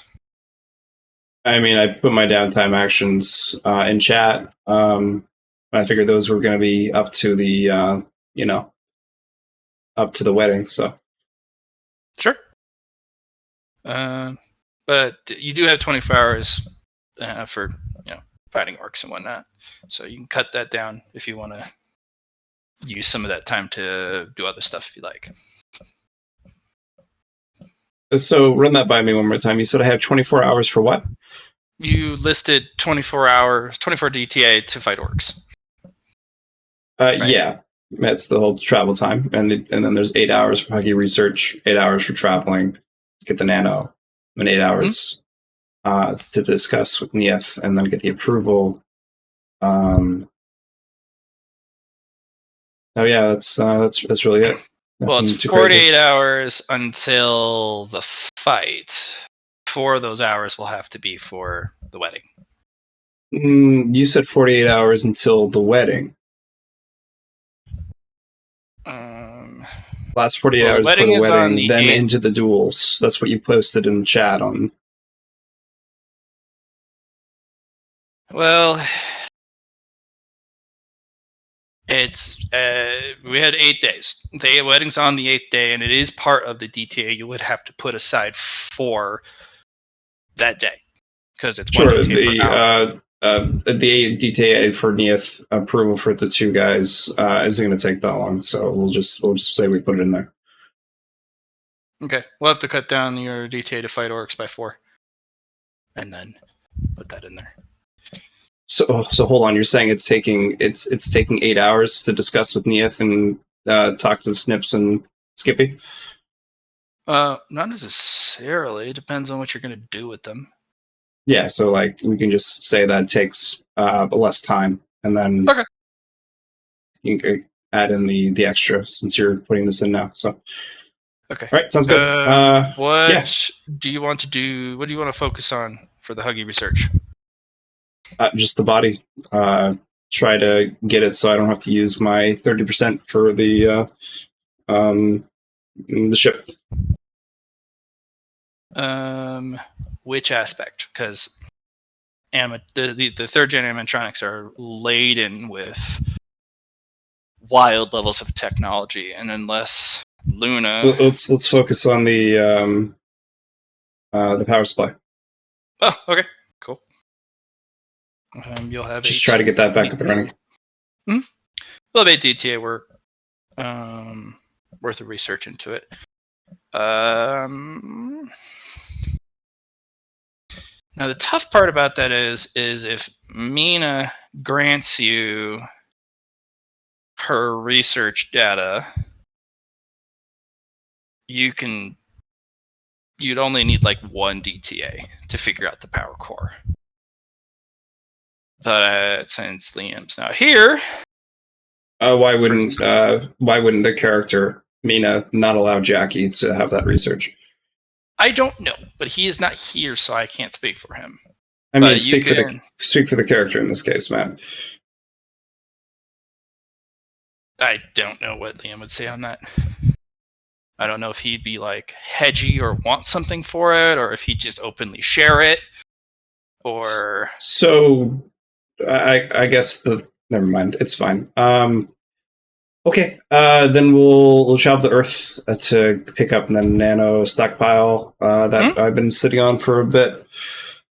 I mean, I put my downtime actions in chat. I figured those were going to be up to the, up to the wedding. So sure. But you do have 24 hours for fighting orcs and whatnot, so you can cut that down if you want to use some of that time to do other stuff if you like. So run that by me one more time. You said I have 24 hours for what? You listed 24 DTA to fight orcs. Right? Yeah, that's the whole travel time, and then there's 8 hours for Huggy research, 8 hours for traveling to get the nano, and 8 hours to discuss with Neith, and then get the approval. Oh yeah, that's really it. Well, it's 48 hours until the fight. 4 of those hours will have to be for the wedding. You said 48 hours until the wedding. Last 48 hours before the wedding, then into the duels. That's what you posted in the chat on. Well, it's we had 8 days. The wedding's on the 8th day, and it is part of the DTA you would have to put aside for that day because it's sure. One DTA the DTA for Neith approval for the 2 guys isn't going to take that long, so we'll just say we put it in there. Okay, we'll have to cut down your DTA to fight orcs by 4, and then put that in there. So hold on. You're saying it's taking 8 hours to discuss with Neith and talk to Snips and Skippy? Not necessarily. It depends on what you're going to do with them. Yeah, so like we can just say that takes less time, and then you can add in the extra since you're putting this in now. So okay, all right, sounds good. What do you want to do? What do you want to focus on for the Huggy research? Just the body. Try to get it so I don't have to use my 30% for the ship. Which aspect? Because the third gen animatronics are laden with wild levels of technology, and unless Luna, let's focus on the power supply. Oh, okay, cool. You'll have just try to get that back up and running. We'll have 8 DTA work. Worth of research into it. Now the tough part about that is if Mina grants you her research data, you can you'd only need like 1 DTA to figure out the power core. But since Liam's not here, why wouldn't the character Mina not allow Jackie to have that research? I don't know, but he is not here, so I can't speak for him. I mean, speak for the character in this case, man. I don't know what Liam would say on that. I don't know if he'd be like hedgy or want something for it, or if he'd just openly share it, or. So, I guess never mind. It's fine. Okay. Then we'll travel to Earth to pick up the nano stockpile that I've been sitting on for a bit.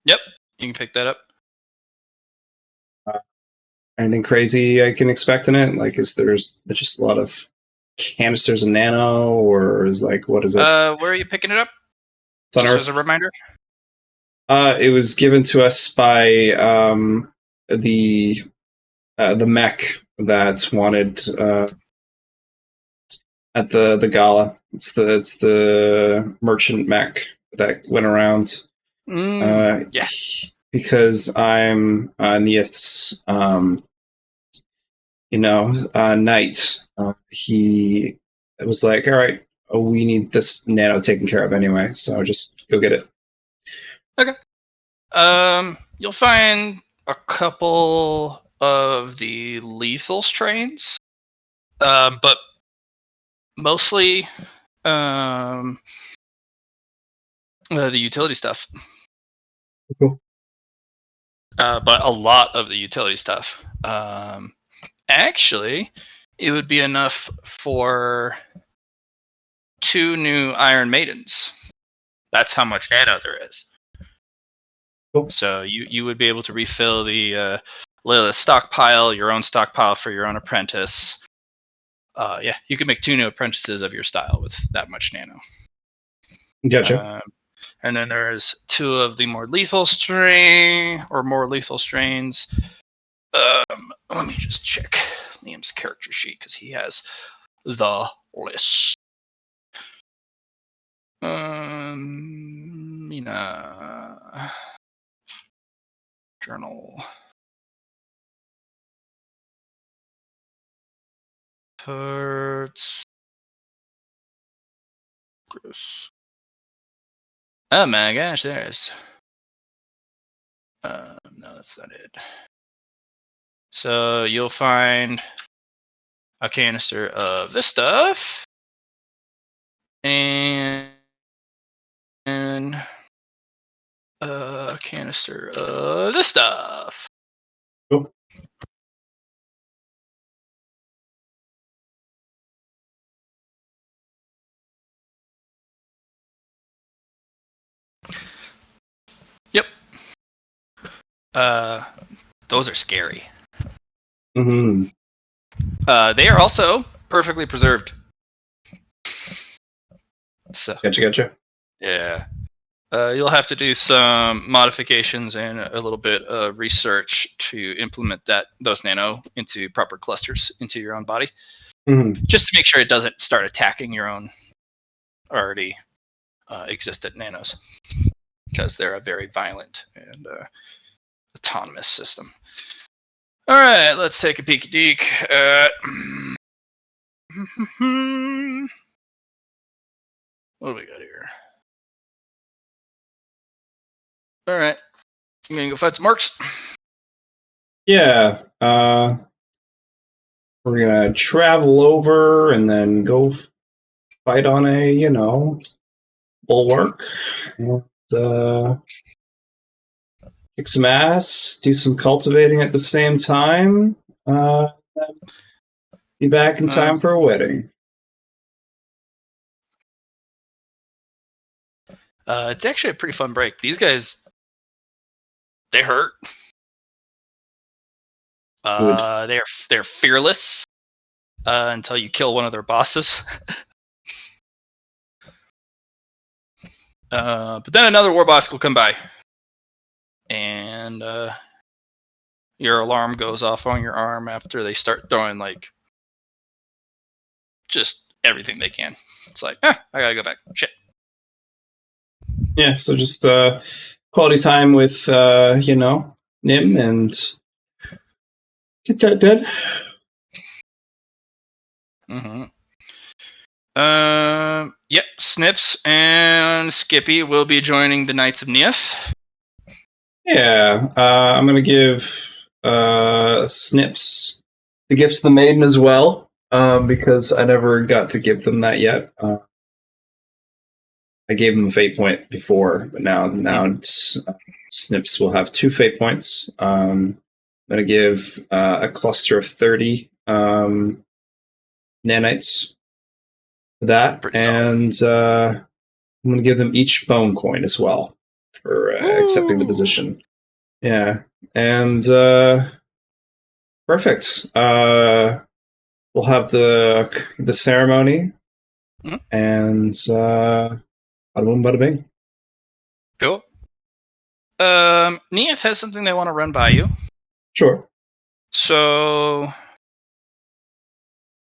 Yep, you can pick that up. Anything crazy I can expect in it? Like, there's just a lot of canisters of nano, or is like, what is it? Where are you picking it up? It's on Earth. As a reminder. It was given to us by the mech that wanted at the gala. It's the merchant mech that went around. Yeah. Because I'm Neith's knight. He was like, all right, we need this nano taken care of anyway, so just go get it. Okay. You'll find a couple of the lethal strains, but mostly the utility stuff. Cool. But a lot of the utility stuff. Actually, it would be enough for 2 new Iron Maidens. That's how much nano there is. Cool. So you would be able to refill the Lilith stockpile, your own stockpile for your own apprentice. Yeah, you could make 2 new apprentices of your style with that much nano. Gotcha. And then there's 2 of the more lethal strains. Let me just check Liam's character sheet because he has the list. Mina journal. Parts. Gross. Oh my gosh, there's. No, that's not it. So you'll find a canister of this stuff, and a canister of this stuff. Cool. Yep. Those are scary. Mm-hmm. They are also perfectly preserved. So. Gotcha. Yeah. You'll have to do some modifications and a little bit of research to implement those nano into proper clusters into your own body. Mm-hmm. Just to make sure it doesn't start attacking your own already existent nanos. Because they're a very violent and autonomous system. Alright, let's take a peek at... What do we got here? Alright. I'm gonna go fight some orcs. Yeah. We're gonna travel over and then go fight on a, bulwark. And kick some ass, do some cultivating at the same time. Be back in time for a wedding. It's actually a pretty fun break. These guys, they hurt. They're fearless until you kill one of their bosses. But then another war boss will come by, and your alarm goes off on your arm after they start throwing like just everything they can. It's like, I gotta go back. Shit. Yeah, so just quality time with Nim and get that done. Mm-hmm. Yep, Snips and Skippy will be joining the Knights of Neath. Yeah, I'm gonna give Snips the gift of the maiden as well, because I never got to give them that yet. I gave them a fate point before, but now it's, Snips will have 2 fate points. I'm gonna give a cluster of 30 nanites for that, Pretty and I'm gonna give them each bone coin as well for accepting the position. Yeah, and perfect. We'll have the ceremony, and bada boom, bada bing. Cool. Neath has something they want to run by you. Sure. So,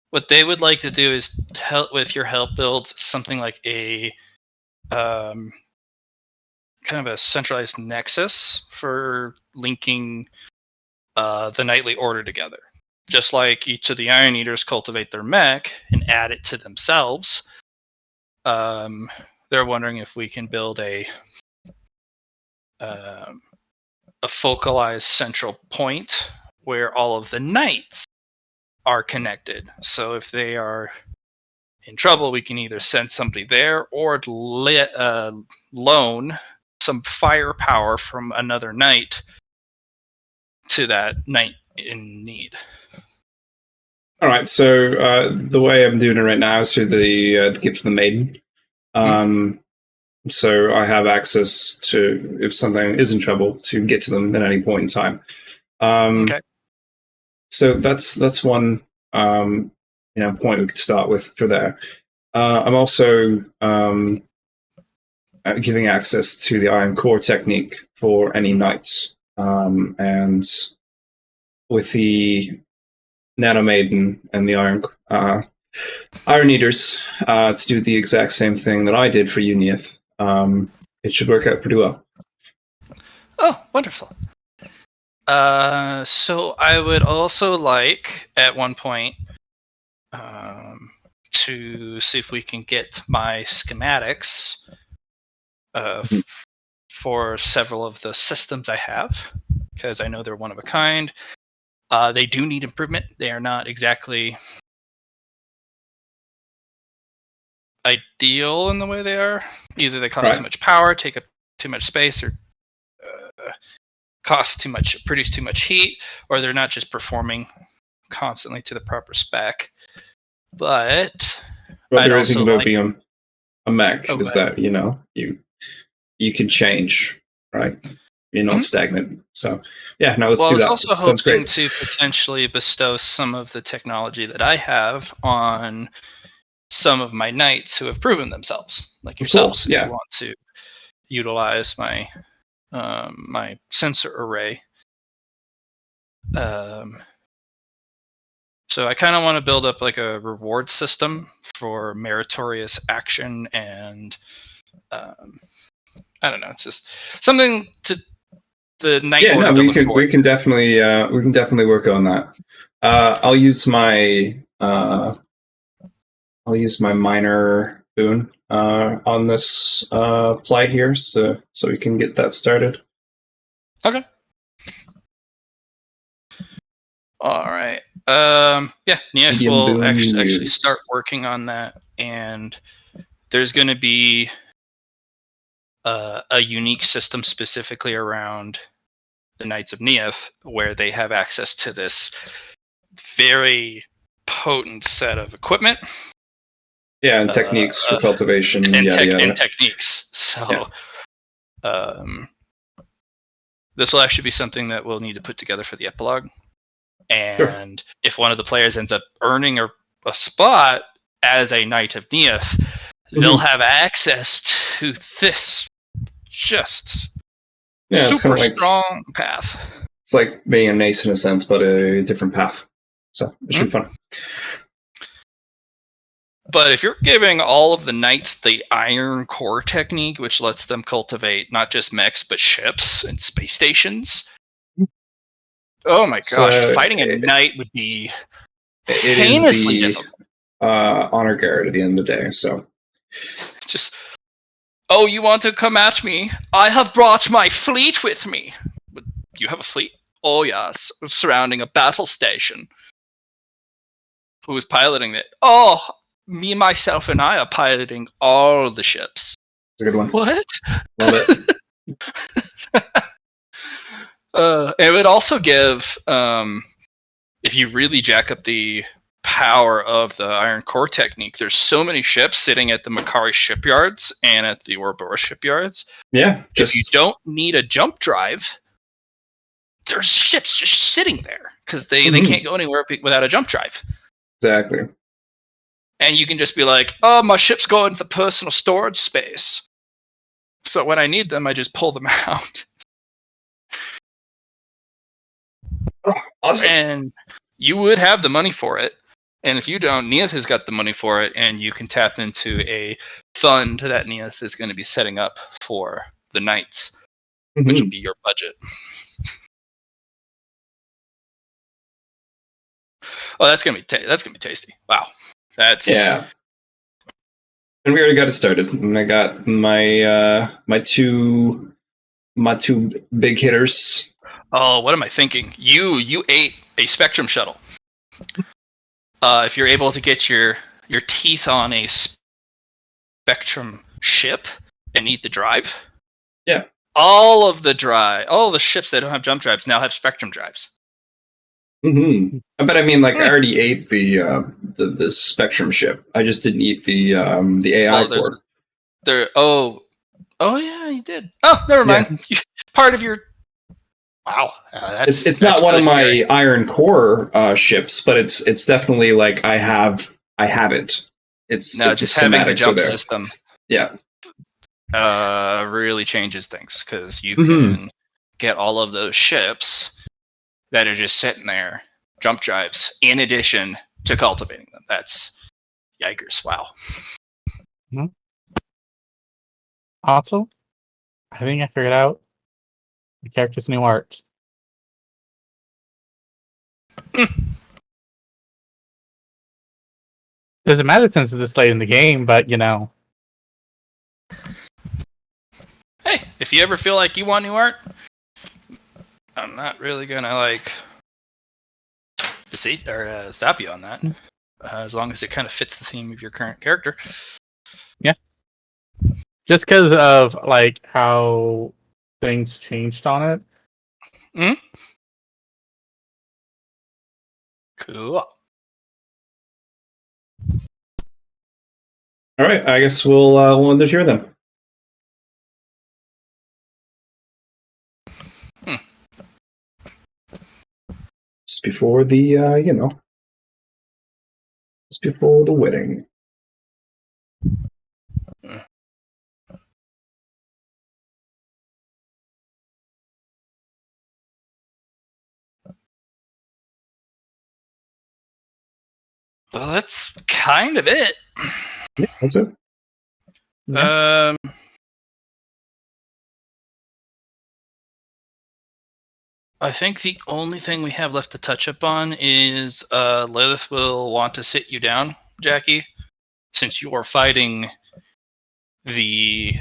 what they would like to do is help with your help build something like a kind of a centralized nexus for linking the Knightly Order together. Just like each of the Iron Eaters cultivate their mech and add it to themselves, they're wondering if we can build a focalized central point where all of the knights are connected. So if they are in trouble, we can either send somebody there or loan some firepower from another knight to that knight in need. All right. So the way I'm doing it right now is through the gift of the maiden. So I have access to, if something is in trouble, to get to them at any point in time. Okay. So that's one point we could start with for there. I'm also giving access to the Iron Core technique for any knights, and with the Nano Maiden and the Iron Eaters to do the exact same thing that I did for Neath. It should work out pretty well. Oh, wonderful. So I would also like, at one point, to see if we can get my schematics for several of the systems I have, because I know they're one of a kind. They do need improvement. They are not exactly ideal in the way they are. Either they cost too much power, take up too much space, or cost too much, produce too much heat, or they're not just performing constantly to the proper spec. But the other thing about being a mech is that you can change, right? You're not stagnant. So yeah, no, let's do that. I was also Sounds hoping great. to potentially bestow some of the technology that I have on some of my knights who have proven themselves, like yourself. Yeah. If you want to utilize my my sensor array. So I kind of want to build up like a reward system for meritorious action, and I don't know. It's just something to the knight order. Yeah, no, we can definitely work on that. I'll use my minor boon on this play here, so we can get that started. Okay. All right. Yeah, Neath will actually start working on that, and there's going to be a unique system specifically around the Knights of Neath, where they have access to this very potent set of equipment. Yeah, and techniques for cultivation and techniques. So, this will actually be something that we'll need to put together for the epilogue. And if one of the players ends up earning a spot as a Knight of Neath, they'll have access to this just super strong path. It's like being an ace in a sense, but a different path. So it should be fun. But if you're giving all of the knights the iron core technique, which lets them cultivate not just mechs but ships and space stations, oh my gosh, fighting a knight would be it is heinously the difficult. honor guard at the end of the day. So Just, oh, you want to come at me? I have brought my fleet with me. You have a fleet? Oh yes, surrounding a battle station. Who is piloting it? Oh, me, myself, and I are piloting all the ships. it's a good one. What? Love it. It would also give, if you really jack up the power of the Iron Core technique, there's so many ships sitting at the Makari shipyards and at the Ouroboros shipyards. Yeah, if you don't need a jump drive, there's ships just sitting there because they can't go anywhere without a jump drive. Exactly. And you can just be like, oh, my ship's going to the personal storage space. So when I need them, I just pull them out. Oh, awesome. And you would have the money for it. And if you don't, Neath has got the money for it, and you can tap into a fund that Neath is going to be setting up for the Knights, which will be your budget. Oh, that's gonna be tasty. Wow, yeah. And we already got it started. And I got my my two big hitters. Oh, what am I thinking? You ate a Spectrum shuttle. If you're able to get your teeth on a Spectrum ship and eat the drive, yeah, all the ships that don't have jump drives now have Spectrum drives. But I mean, like, I already ate the Spectrum ship. I just didn't eat the AI core. Oh yeah, you did. Oh, never mind. Yeah. Part of your wow. It's not one of my Iron Core ships, but it's definitely like I have it. It's just having the jump system. Yeah. Really changes things because you can get all of those ships that are just sitting there, jump drives, in addition to cultivating them. That's yikers. Wow. Mm-hmm. Also, I think I figured out the character's new art. Doesn't matter since it's this late in the game, but you know. Hey, if you ever feel like you want new art, I'm not really gonna stop you on that, as long as it kind of fits the theme of your current character. Yeah. Just because of like how things changed on it. Cool. All right, I guess we'll end it here then. Just before the just before the wedding. Well, that's kind of it. Yeah, that's it. Yeah. I think the only thing we have left to touch upon is Lilith will want to sit you down, Jackie, since you are fighting the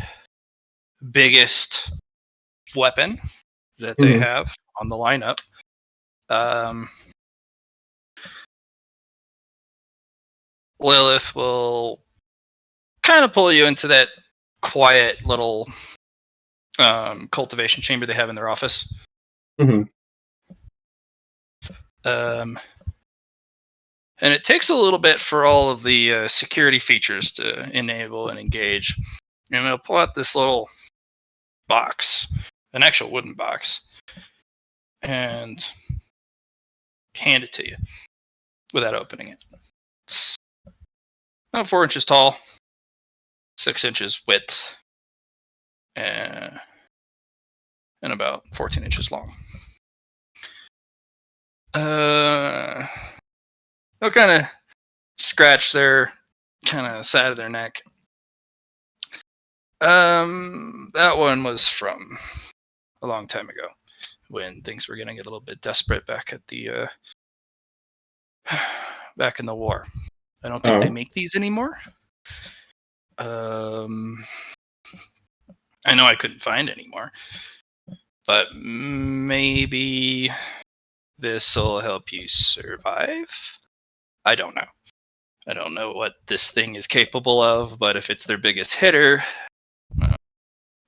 biggest weapon that they have on the lineup. Lilith will kind of pull you into that quiet little cultivation chamber they have in their office. And it takes a little bit for all of the security features to enable and engage. And it'll pull out this little box, an actual wooden box, and hand it to you without opening it. It's about 4 inches tall, 6 inches width, and about 14 inches long. They'll kind of scratch their kind of side of their neck. That one was from a long time ago, when things were getting a little bit desperate back at the back in the war. I don't think they make these anymore. I know I couldn't find any more, but maybe this will help you survive. I don't know. I don't know what this thing is capable of, but if it's their biggest hitter,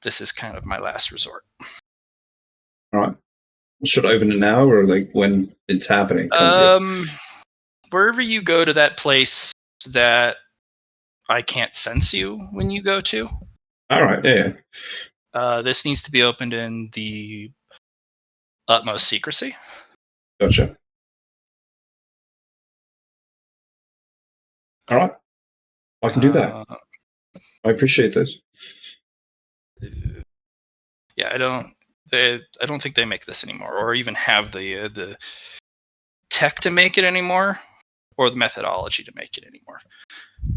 this is kind of my last resort. All right. Should I open it now, or like when it's happening? Wherever you go to that place that I can't sense you when you go to. All right. Yeah. This needs to be opened in the utmost secrecy. Gotcha. All right. I can do that. I appreciate this. Yeah, I don't think they make this anymore, or even have the tech to make it anymore, or the methodology to make it anymore.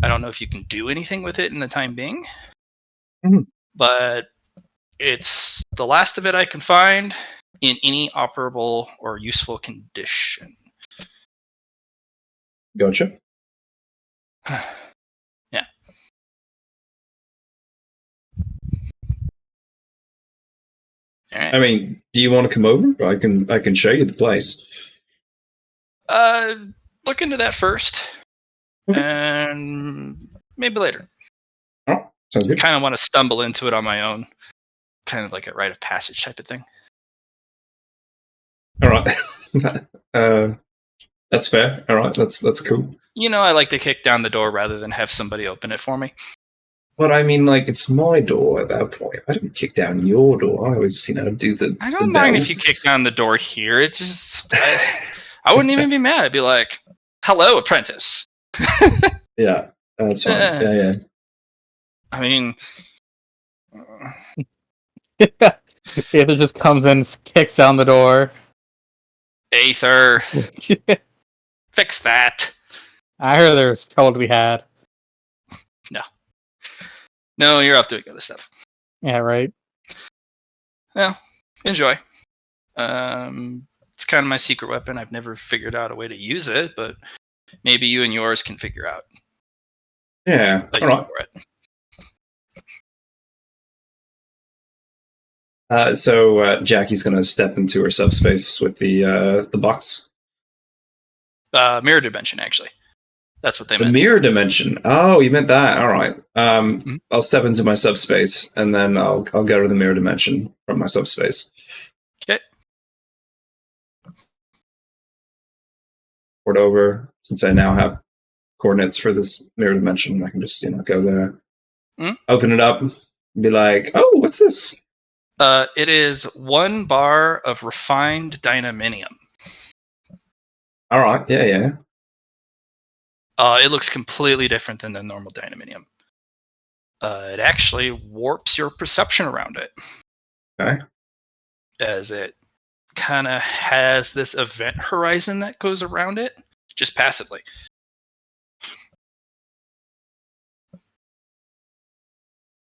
I don't know if you can do anything with it in the time being, but it's the last of it I can find in any operable or useful condition. Gotcha. Yeah. All right. I mean, do you want to come over? I can show you the place. Look into that first, and maybe later. Oh, sounds good. I kind of want to stumble into it on my own, kind of like a rite of passage type of thing. All right. That's fair. All right, that's cool. You know, I like to kick down the door rather than have somebody open it for me. But I mean, like, it's my door at that point. I didn't kick down your door. I always, do the. I don't mind if you kick down the door here. It just, I wouldn't even be mad. I'd be like, "Hello, apprentice." Yeah, that's fine. Yeah. I mean, Aether just comes in, kicks down the door. Aether, fix that. I heard there's trouble to be had. No, you're off doing other stuff. Yeah, right. Well, enjoy. It's kind of my secret weapon. I've never figured out a way to use it, but maybe you and yours can figure out. Yeah, all right. So Jackie's going to step into her subspace with the box. Mirror dimension, actually. That's what they meant. The mirror dimension. Oh, you meant that. All right. I'll step into my subspace, and then I'll go to the mirror dimension from my subspace. Okay. Port over. Since I now have coordinates for this mirror dimension, I can just go there, open it up, and be like, "Oh, what's this?" It is 1 bar of refined dynaminium. All right. Yeah. It looks completely different than the normal dynaminium. It actually warps your perception around it. Okay. As it kind of has this event horizon that goes around it, just passively.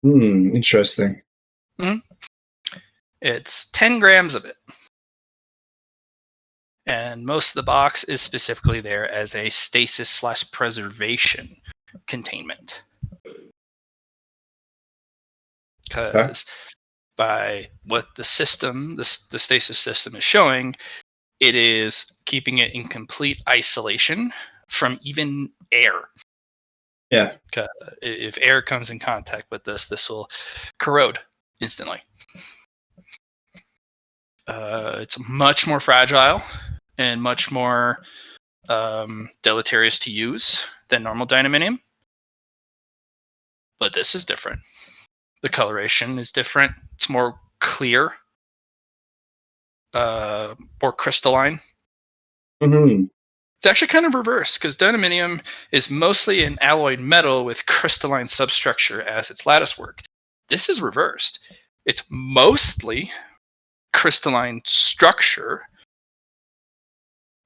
Interesting. It's 10 grams of it. And most of the box is specifically there as a stasis/preservation containment. Because by what the system, the stasis system is showing, it is keeping it in complete isolation from even air. Yeah. If air comes in contact with this will corrode instantly. It's much more fragile and much more deleterious to use than normal dynaminium. But this is different. The coloration is different. It's more clear, more crystalline. It's actually kind of reversed, because dynaminium is mostly an alloyed metal with crystalline substructure as its lattice work. This is reversed. It's mostly crystalline structure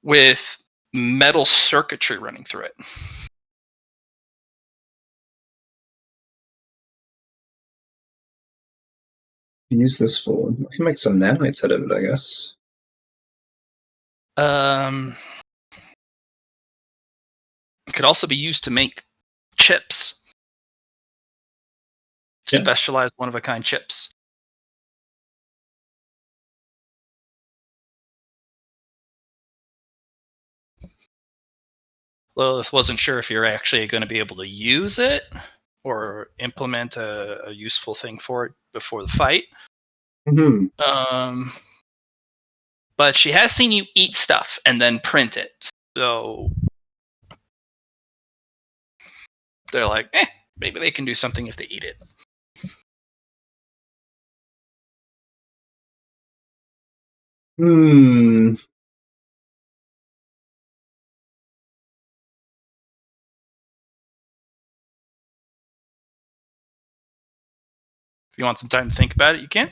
with metal circuitry running through it. use this for? I can make some nanites out of it, I guess. It could also be used to make chips. Yeah. Specialized one-of-a-kind chips. Lilith wasn't sure if you're actually going to be able to use it or implement a useful thing for it before the fight. Mm-hmm. But she has seen you eat stuff and then print it. So they're like, maybe they can do something if they eat it. Hmm. If you want some time to think about it, you can.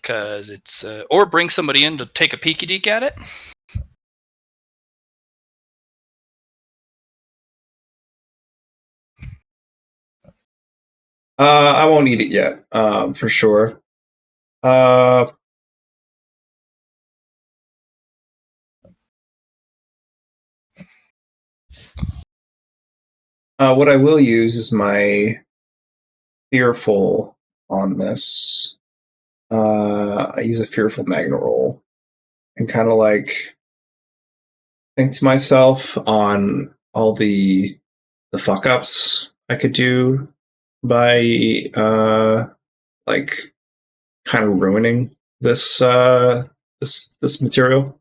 Because it's... or bring somebody in to take a peeky-deek at it. I won't eat it yet, for sure. What I will use is my fearful on this. I use a fearful magnet roll and kind of like think to myself on all the fuck ups I could do by like kind of ruining this this material.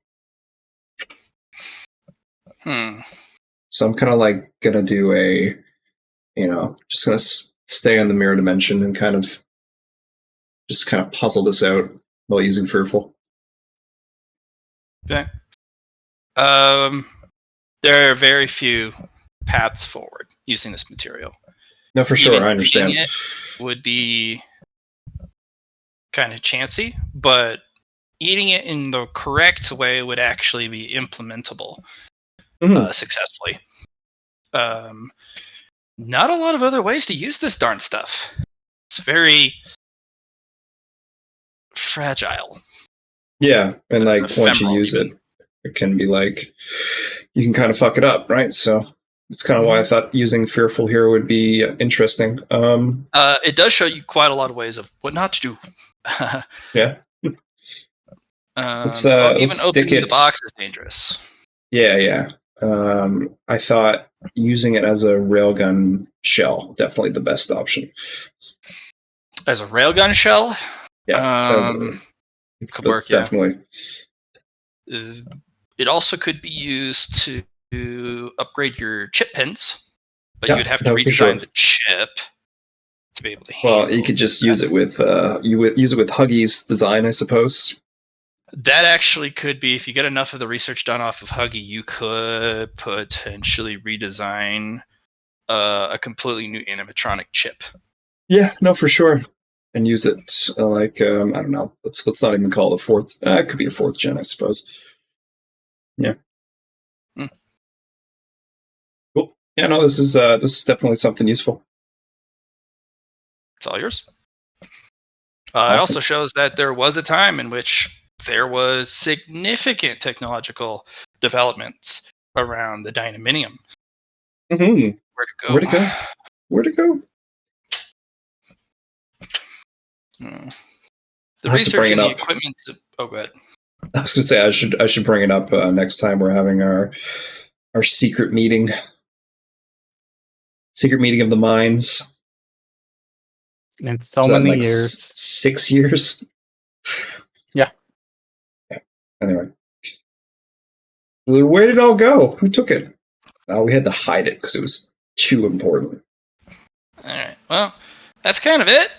So I'm kind of like gonna do a, just gonna stay on the mirror dimension and kind of puzzle this out while using fearful. Okay. There are very few paths forward using this material. No, for sure, I understand. Eating it would be kind of chancy, but eating it in the correct way would actually be implementable successfully. Not a lot of other ways to use this darn stuff. It's very fragile. Yeah, and like once you use even. it can be like you can kind of fuck it up, right? So it's kind of why I thought using fearful here would be interesting. It does show you quite a lot of ways of what not to do. Yeah. Let's opening the box is dangerous. Yeah. I thought using it as a railgun shell, definitely the best option. As a railgun shell? Yeah. That's definitely. It also could be used to upgrade your chip pins, but you'd have to redesign the chip to be able to handle. Well, you could just use it with use it with Huggy's design, I suppose. That actually could be, if you get enough of the research done off of Huggy, you could potentially redesign a completely new animatronic chip. Yeah, no, for sure, and use it like I don't know. Let's not even call it a fourth. It could be a fourth gen, I suppose. Yeah. Cool. Yeah, no, this is definitely something useful. It's all yours. Awesome. It also shows that there was a time in which there was significant technological developments around the dynaminium. Mm-hmm. Where'd it go? Where'd it go? The research and the equipment. Oh, go ahead. I was gonna say I should bring it up next time we're having our secret meeting. Secret meeting of the minds. In so many years. 6 years. Yeah. Anyway, where did it all go? Who took it? We had to hide it because it was too important. All right. Well, that's kind of it.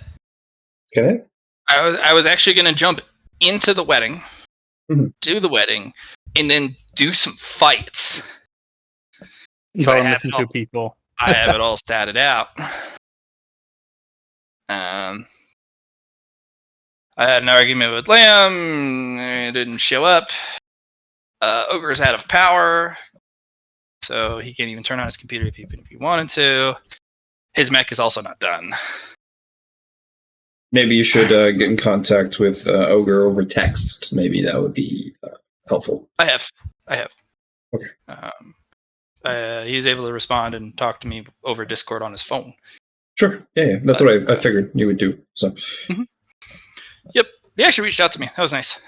Okay. I was actually going to jump into the wedding, do the wedding, and then do some fights. But I'm missing 2 people. I have it all statted out. I had an argument with Lamb. It didn't show up. Ogre's out of power, so he can't even turn on his computer even if he wanted to. His mech is also not done. Maybe you should get in contact with Ogre over text. Maybe that would be helpful. I have. Okay. He's able to respond and talk to me over Discord on his phone. Sure. Yeah. That's what I figured you would do. So. Mm-hmm. Yep. He actually reached out to me. That was nice.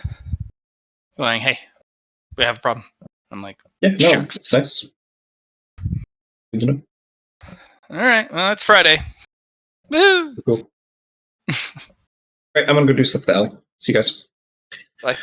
Going, hey, we have a problem. I'm like, yeah, no, shucks. it's nice. Good to know. All right. Well, it's Friday. Woo! Cool. All right, I'm gonna go do stuff with Allie. See you guys. Bye.